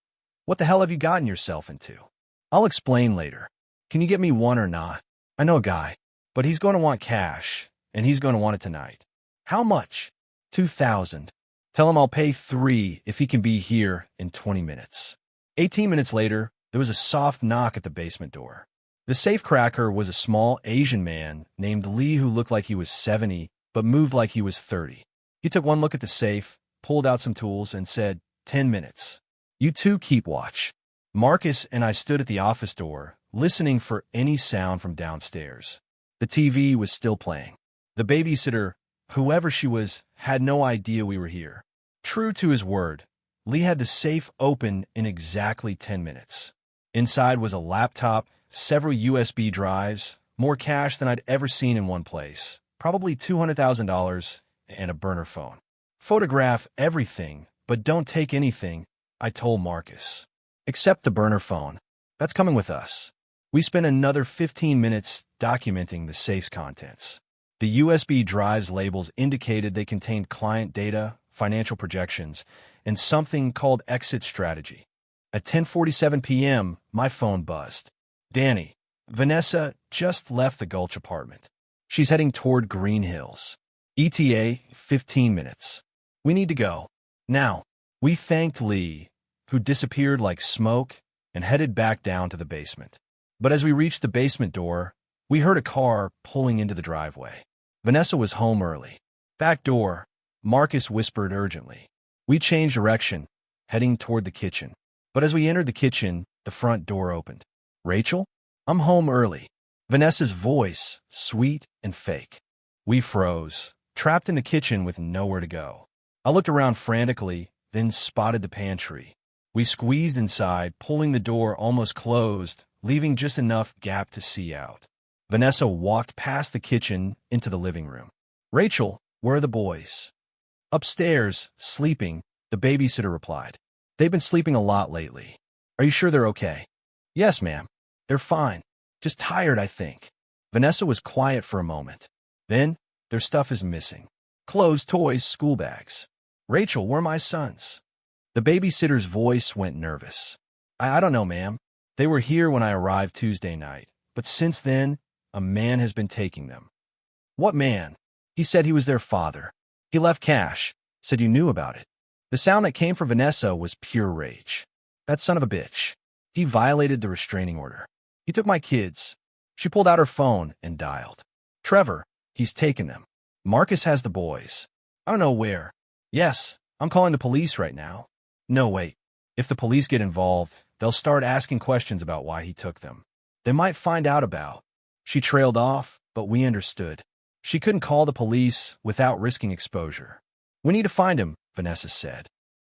what the hell have you gotten yourself into?" "I'll explain later. Can you get me one or not? I know a guy, but he's going to want cash, and he's going to want it tonight." "How much?" $2,000. "Tell him I'll pay $3 if he can be here in 20 minutes. 18 minutes later, there was a soft knock at the basement door. The safecracker was a small Asian man named Lee who looked like he was 70, but moved like he was 30. He took one look at the safe, pulled out some tools, and said, 10 minutes. You two keep watch." Marcus and I stood at the office door, listening for any sound from downstairs. The TV was still playing. The babysitter, whoever she was, had no idea we were here. True to his word, Lee had the safe open in exactly 10 minutes. Inside was a laptop, several USB drives, more cash than I'd ever seen in one place, probably $200,000, and a burner phone. "Photograph everything, but don't take anything," I told Marcus. "Except the burner phone. That's coming with us." We spent another 15 minutes documenting the safe's contents. The USB drives labels indicated they contained client data, financial projections, and something called exit strategy. At 10:47 p.m., my phone buzzed. "Danny, Vanessa just left the Gulch apartment. She's heading toward Green Hills. ETA, 15 minutes. We need to go. Now." We thanked Lee, who disappeared like smoke, and headed back down to the basement. But as we reached the basement door, we heard a car pulling into the driveway. Vanessa was home early. Back door, Marcus whispered urgently. We changed direction, heading toward the kitchen. But as we entered the kitchen, the front door opened. Rachel? I'm home early. Vanessa's voice, sweet and fake. We froze, trapped in the kitchen with nowhere to go. I looked around frantically, then spotted the pantry. We squeezed inside, pulling the door almost closed, leaving just enough gap to see out. Vanessa walked past the kitchen into the living room. Rachel, where are the boys? Upstairs, sleeping, the babysitter replied. They've been sleeping a lot lately. Are you sure they're okay? Yes, ma'am. They're fine. Just tired, I think. Vanessa was quiet for a moment. Then, their stuff is missing. Clothes, toys, school bags. Rachel, where are my sons? The babysitter's voice went nervous. I don't know, ma'am. They were here when I arrived Tuesday night, but since then, a man has been taking them. What man? He said he was their father. He left cash, said you knew about it. The sound that came from Vanessa was pure rage. That son of a bitch. He violated the restraining order. He took my kids. She pulled out her phone and dialed. Trevor, he's taken them. Marcus has the boys. I don't know where. Yes, I'm calling the police right now. No, wait. If the police get involved, they'll start asking questions about why he took them. They might find out about. She trailed off, but we understood. She couldn't call the police without risking exposure. We need to find him, Vanessa said.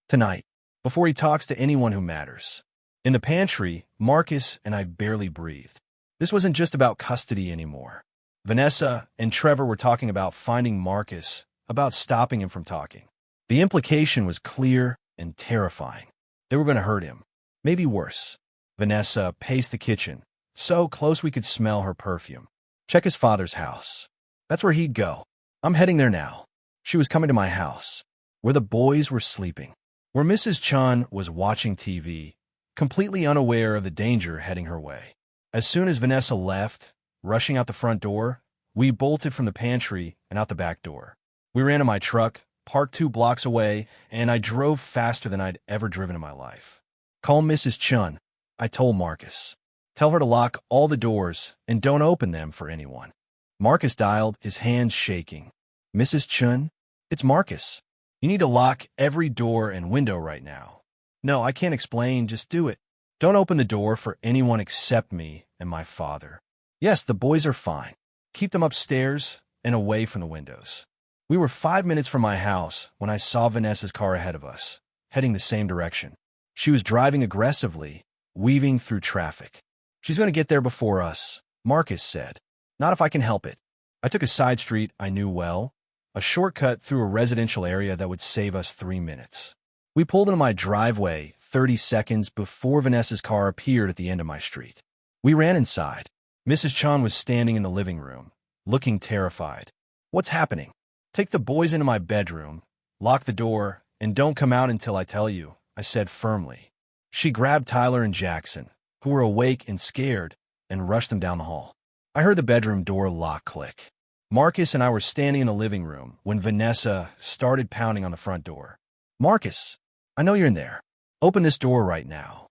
Tonight, before he talks to anyone who matters. In the pantry, Marcus and I barely breathed. This wasn't just about custody anymore. Vanessa and Trevor were talking about finding Marcus, about stopping him from talking. The implication was clear and terrifying. They were going to hurt him. Maybe worse. Vanessa paced the kitchen, so close we could smell her perfume. Check his father's house. That's where he'd go. I'm heading there now. She was coming to my house, where the boys were sleeping, where Mrs. Chun was watching TV, completely unaware of the danger heading her way. As soon as Vanessa left, rushing out the front door, we bolted from the pantry and out the back door. We ran to my truck, parked 2 blocks away, and I drove faster than I'd ever driven in my life. Call Mrs. Chun, I told Marcus. Tell her to lock all the doors and don't open them for anyone. Marcus dialed, his hands shaking. Mrs. Chun, it's Marcus. You need to lock every door and window right now. No, I can't explain, just do it. Don't open the door for anyone except me and my father. Yes, the boys are fine. Keep them upstairs and away from the windows. We were 5 minutes from my house when I saw Vanessa's car ahead of us, heading the same direction. She was driving aggressively, weaving through traffic. She's going to get there before us, Marcus said. Not if I can help it. I took a side street I knew well, a shortcut through a residential area that would save us 3 minutes. We pulled into my driveway 30 seconds before Vanessa's car appeared at the end of my street. We ran inside. Mrs. Chun was standing in the living room, looking terrified. What's happening? Take the boys into my bedroom, lock the door, and don't come out until I tell you, I said firmly. She grabbed Tyler and Jackson, who were awake and scared, and rushed them down the hall. I heard the bedroom door lock click. Marcus and I were standing in the living room when Vanessa started pounding on the front door. Marcus, I know you're in there. Open this door right now.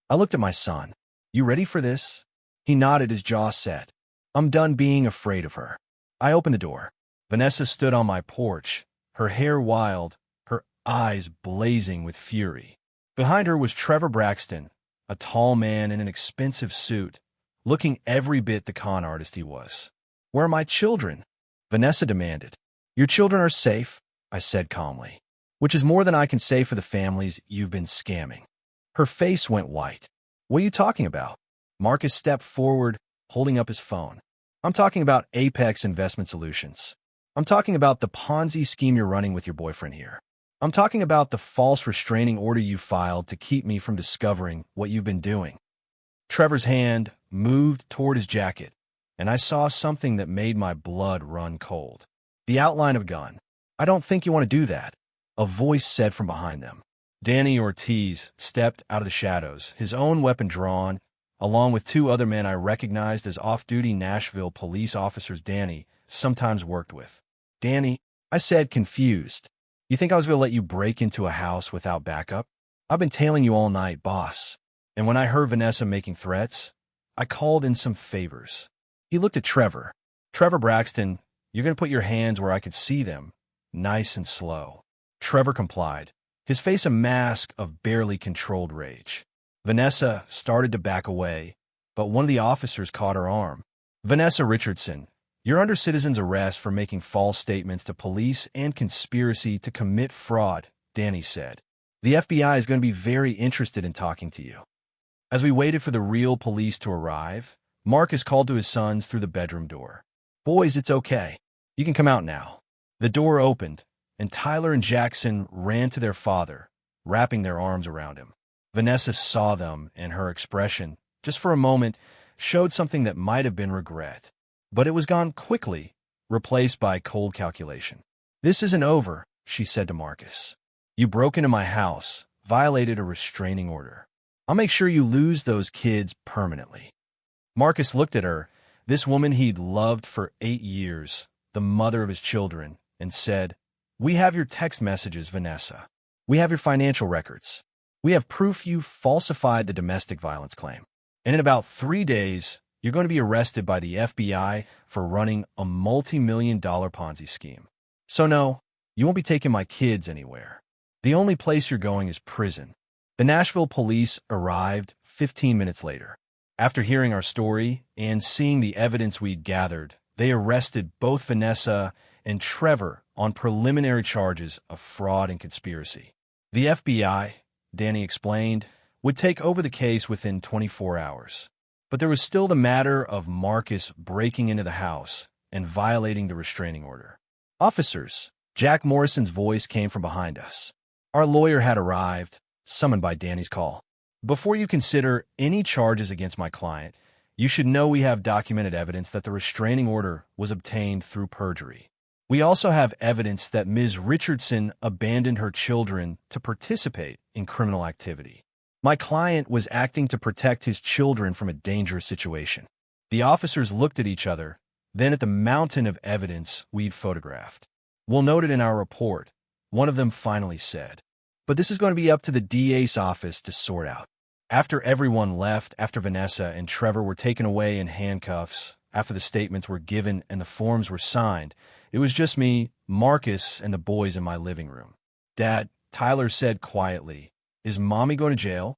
I looked at my son. You ready for this? He nodded, his jaw set. I'm done being afraid of her. I opened the door. Vanessa stood on my porch, her hair wild, her eyes blazing with fury. Behind her was Trevor Braxton, a tall man in an expensive suit, looking every bit the con artist he was. Where are my children? Vanessa demanded. Your children are safe, I said calmly, which is more than I can say for the families you've been scamming. Her face went white. What are you talking about? Marcus stepped forward, holding up his phone. I'm talking about Apex Investment Solutions. I'm talking about the Ponzi scheme you're running with your boyfriend here. I'm talking about the false restraining order you filed to keep me from discovering what you've been doing. Trevor's hand moved toward his jacket, and I saw something that made my blood run cold. The outline of a gun. I don't think you want to do that, a voice said from behind them. Danny Ortiz stepped out of the shadows, his own weapon drawn, along with 2 other men I recognized as off-duty Nashville police officers Danny sometimes worked with. Danny, I said, confused. You think I was going to let you break into a house without backup? I've been tailing you all night, boss. And when I heard Vanessa making threats, I called in some favors. He looked at Trevor. Trevor Braxton, You're going to put your hands where I could see them, nice and slow. Trevor complied, his face a mask of barely controlled rage. Vanessa started to back away, but one of the officers caught her arm. Vanessa Richardson, you're under citizen's arrest for making false statements to police and conspiracy to commit fraud, Danny said. The FBI is going to be very interested in talking to you. As we waited for the real police to arrive, Marcus called to his sons through the bedroom door. Boys, it's okay. You can come out now. The door opened, and Tyler and Jackson ran to their father, wrapping their arms around him. Vanessa saw them, and her expression, just for a moment, showed something that might have been regret. But it was gone quickly, replaced by cold calculation. This isn't over, she said to Marcus. You broke into my house, violated a restraining order. I'll make sure you lose those kids permanently. Marcus looked at her, this woman he'd loved for 8 years, the mother of his children, and said, We have your text messages, Vanessa. We have your financial records. We have proof you falsified the domestic violence claim. And in about 3 days, you're going to be arrested by the FBI for running a multi-million-dollar Ponzi scheme. So no, you won't be taking my kids anywhere. The only place you're going is prison. The Nashville police arrived 15 minutes later. After hearing our story and seeing the evidence we'd gathered, they arrested both Vanessa and Trevor on preliminary charges of fraud and conspiracy. The FBI, Danny explained, would take over the case within 24 hours. But there was still the matter of Marcus breaking into the house and violating the restraining order. Officers, Jack Morrison's voice came from behind us. Our lawyer had arrived, summoned by Danny's call. Before you consider any charges against my client, you should know we have documented evidence that the restraining order was obtained through perjury. We also have evidence that Ms. Richardson abandoned her children to participate in criminal activity. My client was acting to protect his children from a dangerous situation. The officers looked at each other, then at the mountain of evidence we'd photographed. We'll note it in our report, one of them finally said. But this is going to be up to the DA's office to sort out. After everyone left, after Vanessa and Trevor were taken away in handcuffs, after the statements were given and the forms were signed, it was just me, Marcus, and the boys in my living room. Dad, Tyler said quietly, Is Mommy going to jail?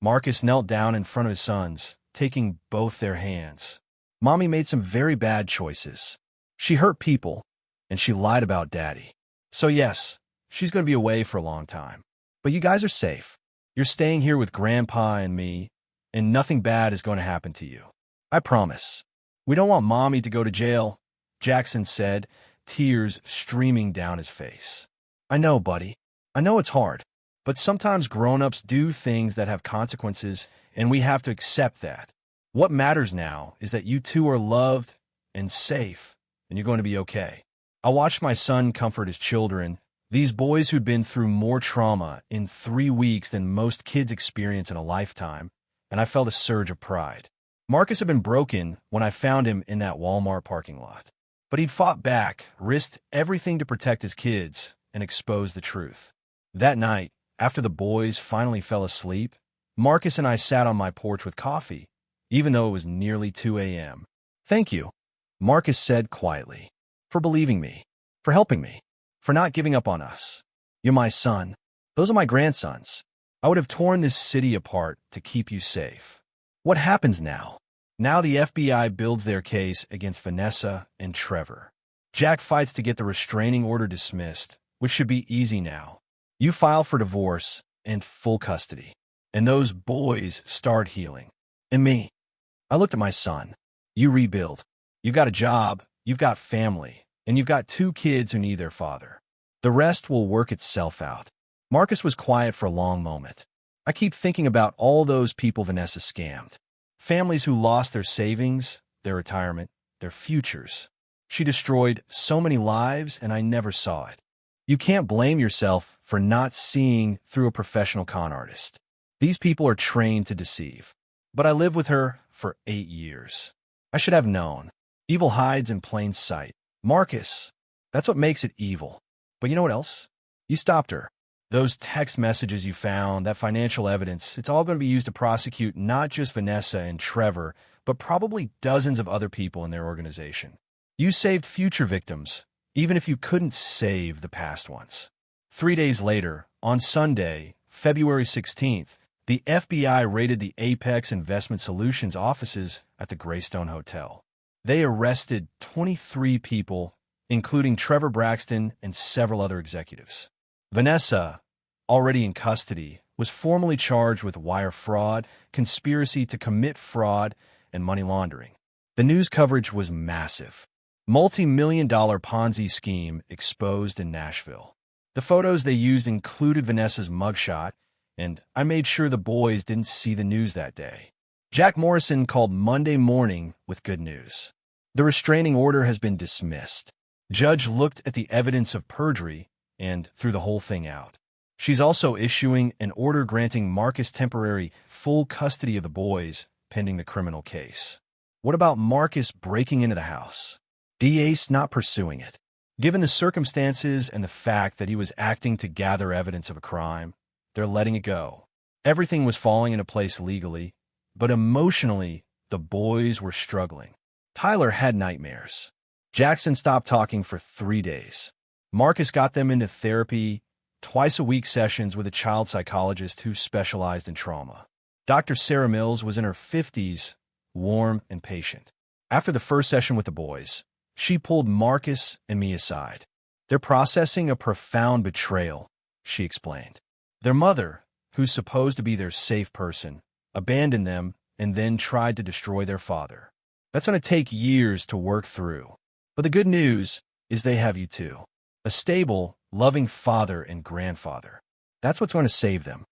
Marcus knelt down in front of his sons, taking both their hands. Mommy made some very bad choices. She hurt people, and she lied about Daddy. So yes, she's going to be away for a long time. But you guys are safe. You're staying here with Grandpa and me, and nothing bad is going to happen to you. I promise. We don't want Mommy to go to jail, Jackson said, tears streaming down his face. I know, buddy. I know it's hard. But sometimes grown-ups do things that have consequences, and we have to accept that. What matters now is that you two are loved and safe, and you're going to be okay. I watched my son comfort his children, these boys who'd been through more trauma in 3 weeks than most kids experience in a lifetime, and I felt a surge of pride. Marcus had been broken when I found him in that Walmart parking lot. But he'd fought back, risked everything to protect his kids, and expose the truth. That night, after the boys finally fell asleep, Marcus and I sat on my porch with coffee, even though it was nearly 2 a.m. Thank you, Marcus said quietly, for believing me, for helping me, for not giving up on us. You're my son. Those are my grandsons. I would have torn this city apart to keep you safe. What happens now? Now the FBI builds their case against Vanessa and Trevor. Jack fights to get the restraining order dismissed, which should be easy now. You file for divorce and full custody. And those boys start healing. And me, I looked at my son. You rebuild. You've got a job, you've got family, and you've got 2 kids who need their father. The rest will work itself out. Marcus was quiet for a long moment. I keep thinking about all those people Vanessa scammed. Families who lost their savings, their retirement, their futures. She destroyed so many lives, and I never saw it. You can't blame yourself for not seeing through a professional con artist. These people are trained to deceive. But I lived with her for 8 years. I should have known. Evil hides in plain sight. Marcus, that's what makes it evil. But you know what else? You stopped her. Those text messages you found, that financial evidence, it's all going to be used to prosecute not just Vanessa and Trevor, but probably dozens of other people in their organization. You saved future victims, even if you couldn't save the past ones. 3 days later, on Sunday, February 16th, the FBI raided the Apex Investment Solutions offices at the Greystone Hotel. They arrested 23 people, including Trevor Braxton and several other executives. Vanessa, already in custody, was formally charged with wire fraud, conspiracy to commit fraud, and money laundering. The news coverage was massive. Multi-million-dollar Ponzi scheme exposed in Nashville. The photos they used included Vanessa's mugshot, and I made sure the boys didn't see the news that day. Jack Morrison called Monday morning with good news. The restraining order has been dismissed. Judge looked at the evidence of perjury and threw the whole thing out. She's also issuing an order granting Marcus temporary full custody of the boys pending the criminal case. What about Marcus breaking into the house? DA's not pursuing it. Given the circumstances and the fact that he was acting to gather evidence of a crime, they're letting it go. Everything was falling into place legally, but emotionally, the boys were struggling. Tyler had nightmares. Jackson stopped talking for 3 days. Marcus got them into therapy, twice-a-week sessions with a child psychologist who specialized in trauma. Dr. Sarah Mills was in her 50s, warm and patient. After the first session with the boys, she pulled Marcus and me aside. They're processing a profound betrayal, she explained. Their mother, who's supposed to be their safe person, abandoned them and then tried to destroy their father. That's going to take years to work through. But the good news is they have you too. A stable, loving father and grandfather. That's what's going to save them.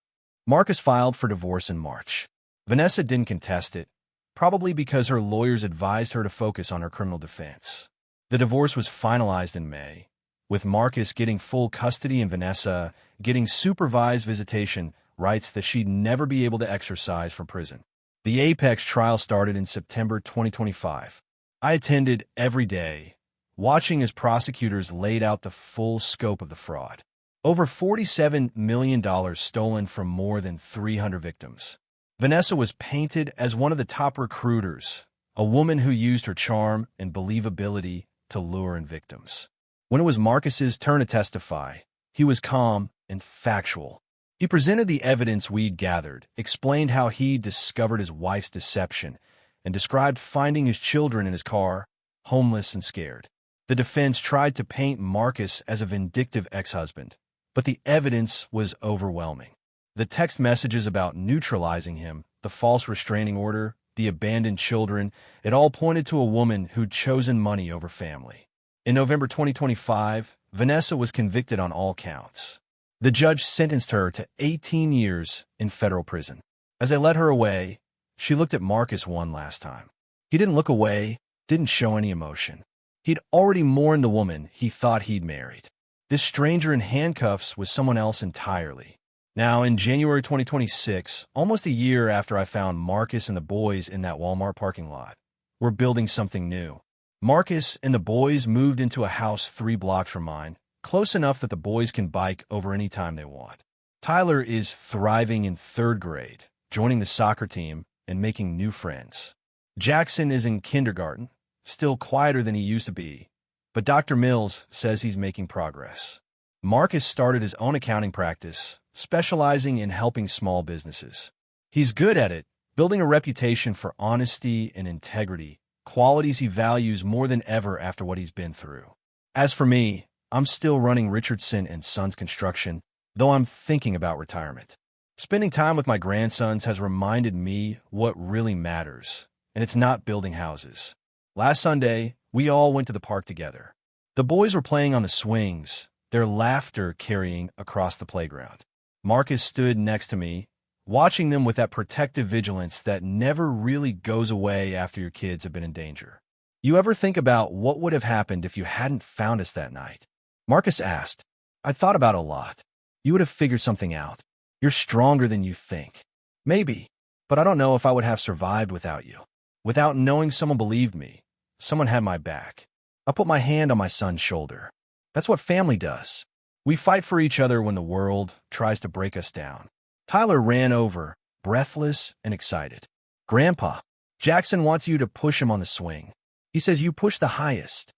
Marcus filed for divorce in March. Vanessa didn't contest it, probably because her lawyers advised her to focus on her criminal defense. The divorce was finalized in May, with Marcus getting full custody and Vanessa getting supervised visitation rights that she'd never be able to exercise from prison. The Apex trial started in September 2025. I attended every day, watching as prosecutors laid out the full scope of the fraud. Over $47 million stolen from more than 300 victims. Vanessa was painted as one of the top recruiters, a woman who used her charm and believability to lure in victims. When it was Marcus's turn to testify, he was calm and factual. He presented the evidence we'd gathered, explained how he discovered his wife's deception, and described finding his children in his car, homeless and scared. The defense tried to paint Marcus as a vindictive ex-husband, but the evidence was overwhelming. The text messages about neutralizing him, the false restraining order, the abandoned children, it all pointed to a woman who'd chosen money over family. In November 2025, Vanessa was convicted on all counts. The judge sentenced her to 18 years in federal prison. As they led her away, she looked at Marcus one last time. He didn't look away, didn't show any emotion. He'd already mourned the woman he thought he'd married. This stranger in handcuffs was someone else entirely. Now, in January 2026, almost a year after I found Marcus and the boys in that Walmart parking lot, we're building something new. Marcus and the boys moved into a house 3 blocks from mine, close enough that the boys can bike over any time they want. Tyler is thriving in 3rd grade, joining the soccer team and making new friends. Jackson is in kindergarten, still quieter than he used to be, but Dr. Mills says he's making progress. Marcus started his own accounting practice, specializing in helping small businesses. He's good at it, building a reputation for honesty and integrity, qualities he values more than ever after what he's been through. As for me, I'm still running Richardson & Sons Construction, though I'm thinking about retirement. Spending time with my grandsons has reminded me what really matters, and it's not building houses. Last Sunday, we all went to the park together. The boys were playing on the swings, their laughter carrying across the playground. Marcus stood next to me, watching them with that protective vigilance that never really goes away after your kids have been in danger. You ever think about what would have happened if you hadn't found us that night? Marcus asked. I thought about it a lot. You would have figured something out. You're stronger than you think. Maybe, but I don't know if I would have survived without you. Without knowing someone believed me, someone had my back. I put my hand on my son's shoulder. That's what family does. We fight for each other when the world tries to break us down. Tyler ran over, breathless and excited. Grandpa, Jackson wants you to push him on the swing. He says, "You push the highest."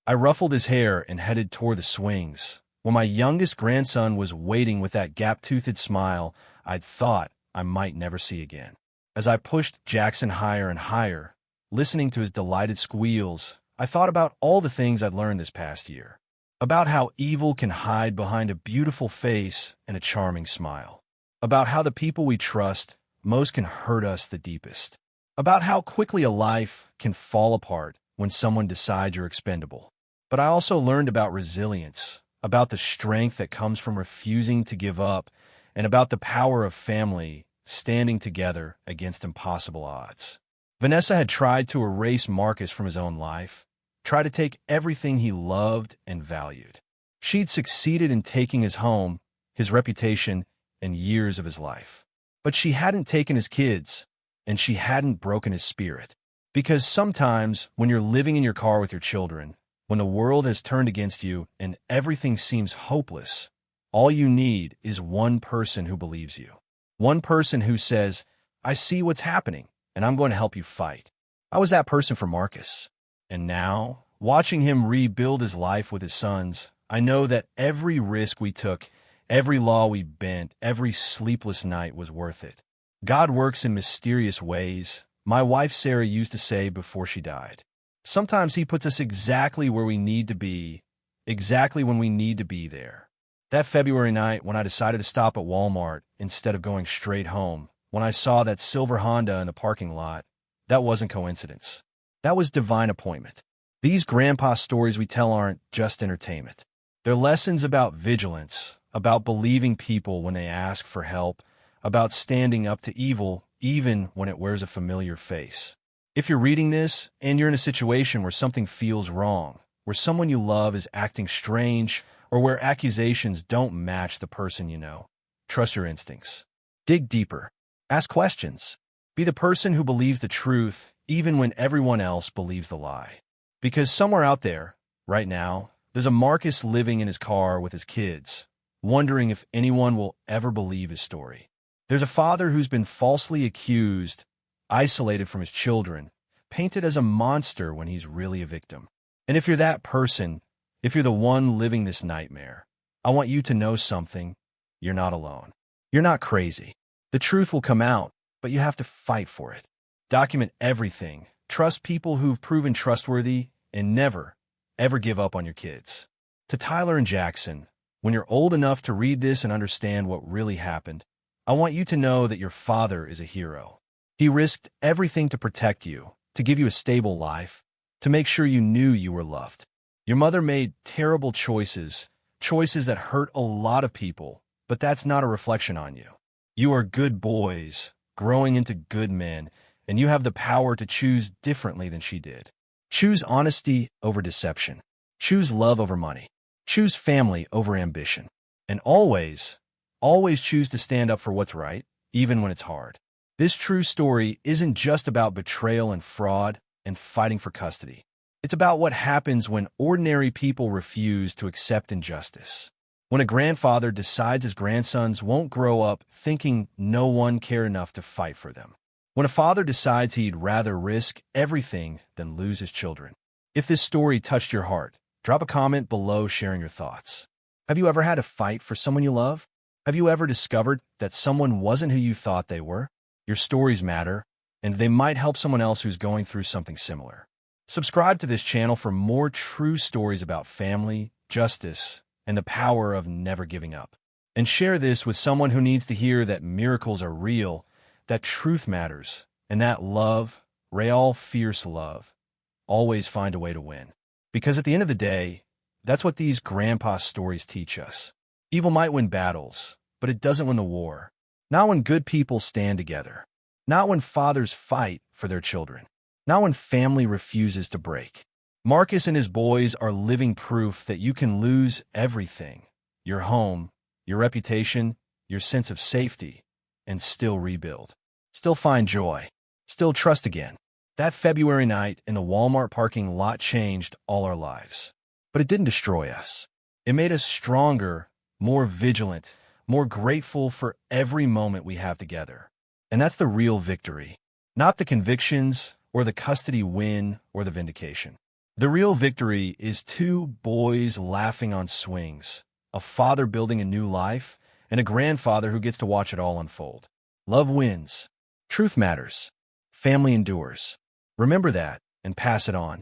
I ruffled his hair and headed toward the swings. When my youngest grandson was waiting with that gap-toothed smile I'd thought I might never see again. As I pushed Jackson higher and higher, listening to his delighted squeals, I thought about all the things I'd learned this past year. About how evil can hide behind a beautiful face and a charming smile. About how the people we trust most can hurt us the deepest. About how quickly a life can fall apart when someone decides you're expendable. But I also learned about resilience, about the strength that comes from refusing to give up, and about the power of family standing together against impossible odds. Vanessa had tried to erase Marcus from his own life, tried to take everything he loved and valued. She'd succeeded in taking his home, his reputation, and years of his life. But she hadn't taken his kids, and she hadn't broken his spirit. Because sometimes, when you're living in your car with your children, when the world has turned against you and everything seems hopeless, all you need is one person who believes you. One person who says, "I see what's happening, and I'm going to help you fight." I was that person for Marcus. And now, watching him rebuild his life with his sons, I know that every risk we took, every law we bent, every sleepless night was worth it. God works in mysterious ways, my wife Sarah used to say before she died. Sometimes he puts us exactly where we need to be, exactly when we need to be there. That February night when I decided to stop at Walmart instead of going straight home, when I saw that silver Honda in the parking lot, that wasn't coincidence. That was divine appointment. These grandpa stories we tell aren't just entertainment. They're lessons about vigilance, about believing people when they ask for help, about standing up to evil even when it wears a familiar face. If you're reading this and you're in a situation where something feels wrong, where someone you love is acting strange, or where accusations don't match the person you know, trust your instincts. Dig deeper. Ask questions. Be the person who believes the truth even when everyone else believes the lie. Because somewhere out there, right now, there's a Marcus living in his car with his kids, wondering if anyone will ever believe his story. There's a father who's been falsely accused, isolated from his children, painted as a monster when he's really a victim. And if you're that person, if you're the one living this nightmare, I want you to know something. You're not alone. You're not crazy. The truth will come out, but you have to fight for it. Document everything. Trust people who've proven trustworthy, and never, ever give up on your kids. To Tyler and Jackson, when you're old enough to read this and understand what really happened, I want you to know that your father is a hero. He risked everything to protect you, to give you a stable life, to make sure you knew you were loved. Your mother made terrible choices, choices that hurt a lot of people, but that's not a reflection on you. You are good boys, growing into good men, and you have the power to choose differently than she did. Choose honesty over deception. Choose love over money. Choose family over ambition. And always, always choose to stand up for what's right, even when it's hard. This true story isn't just about betrayal and fraud and fighting for custody. It's about what happens when ordinary people refuse to accept injustice. When a grandfather decides his grandsons won't grow up thinking no one cared enough to fight for them. When a father decides he'd rather risk everything than lose his children. If this story touched your heart, drop a comment below sharing your thoughts. Have you ever had to fight for someone you love? Have you ever discovered that someone wasn't who you thought they were? Your stories matter, and they might help someone else who's going through something similar. Subscribe to this channel for more true stories about family, justice, and the power of never giving up. And share this with someone who needs to hear that miracles are real, that truth matters, and that love, real fierce love, always find a way to win. Because at the end of the day, that's what these grandpa stories teach us. Evil might win battles, but it doesn't win the war. Not when good people stand together. Not when fathers fight for their children. Not when family refuses to break. Marcus and his boys are living proof that you can lose everything. Your home, your reputation, your sense of safety, and still rebuild. Still find joy. Still trust again. That February night in the Walmart parking lot changed all our lives. But it didn't destroy us. It made us stronger, more vigilant, more grateful for every moment we have together. And that's the real victory. Not the convictions or the custody win, or the vindication. The real victory is two boys laughing on swings, a father building a new life, and a grandfather who gets to watch it all unfold. Love wins. Truth matters. Family endures. Remember that and pass it on.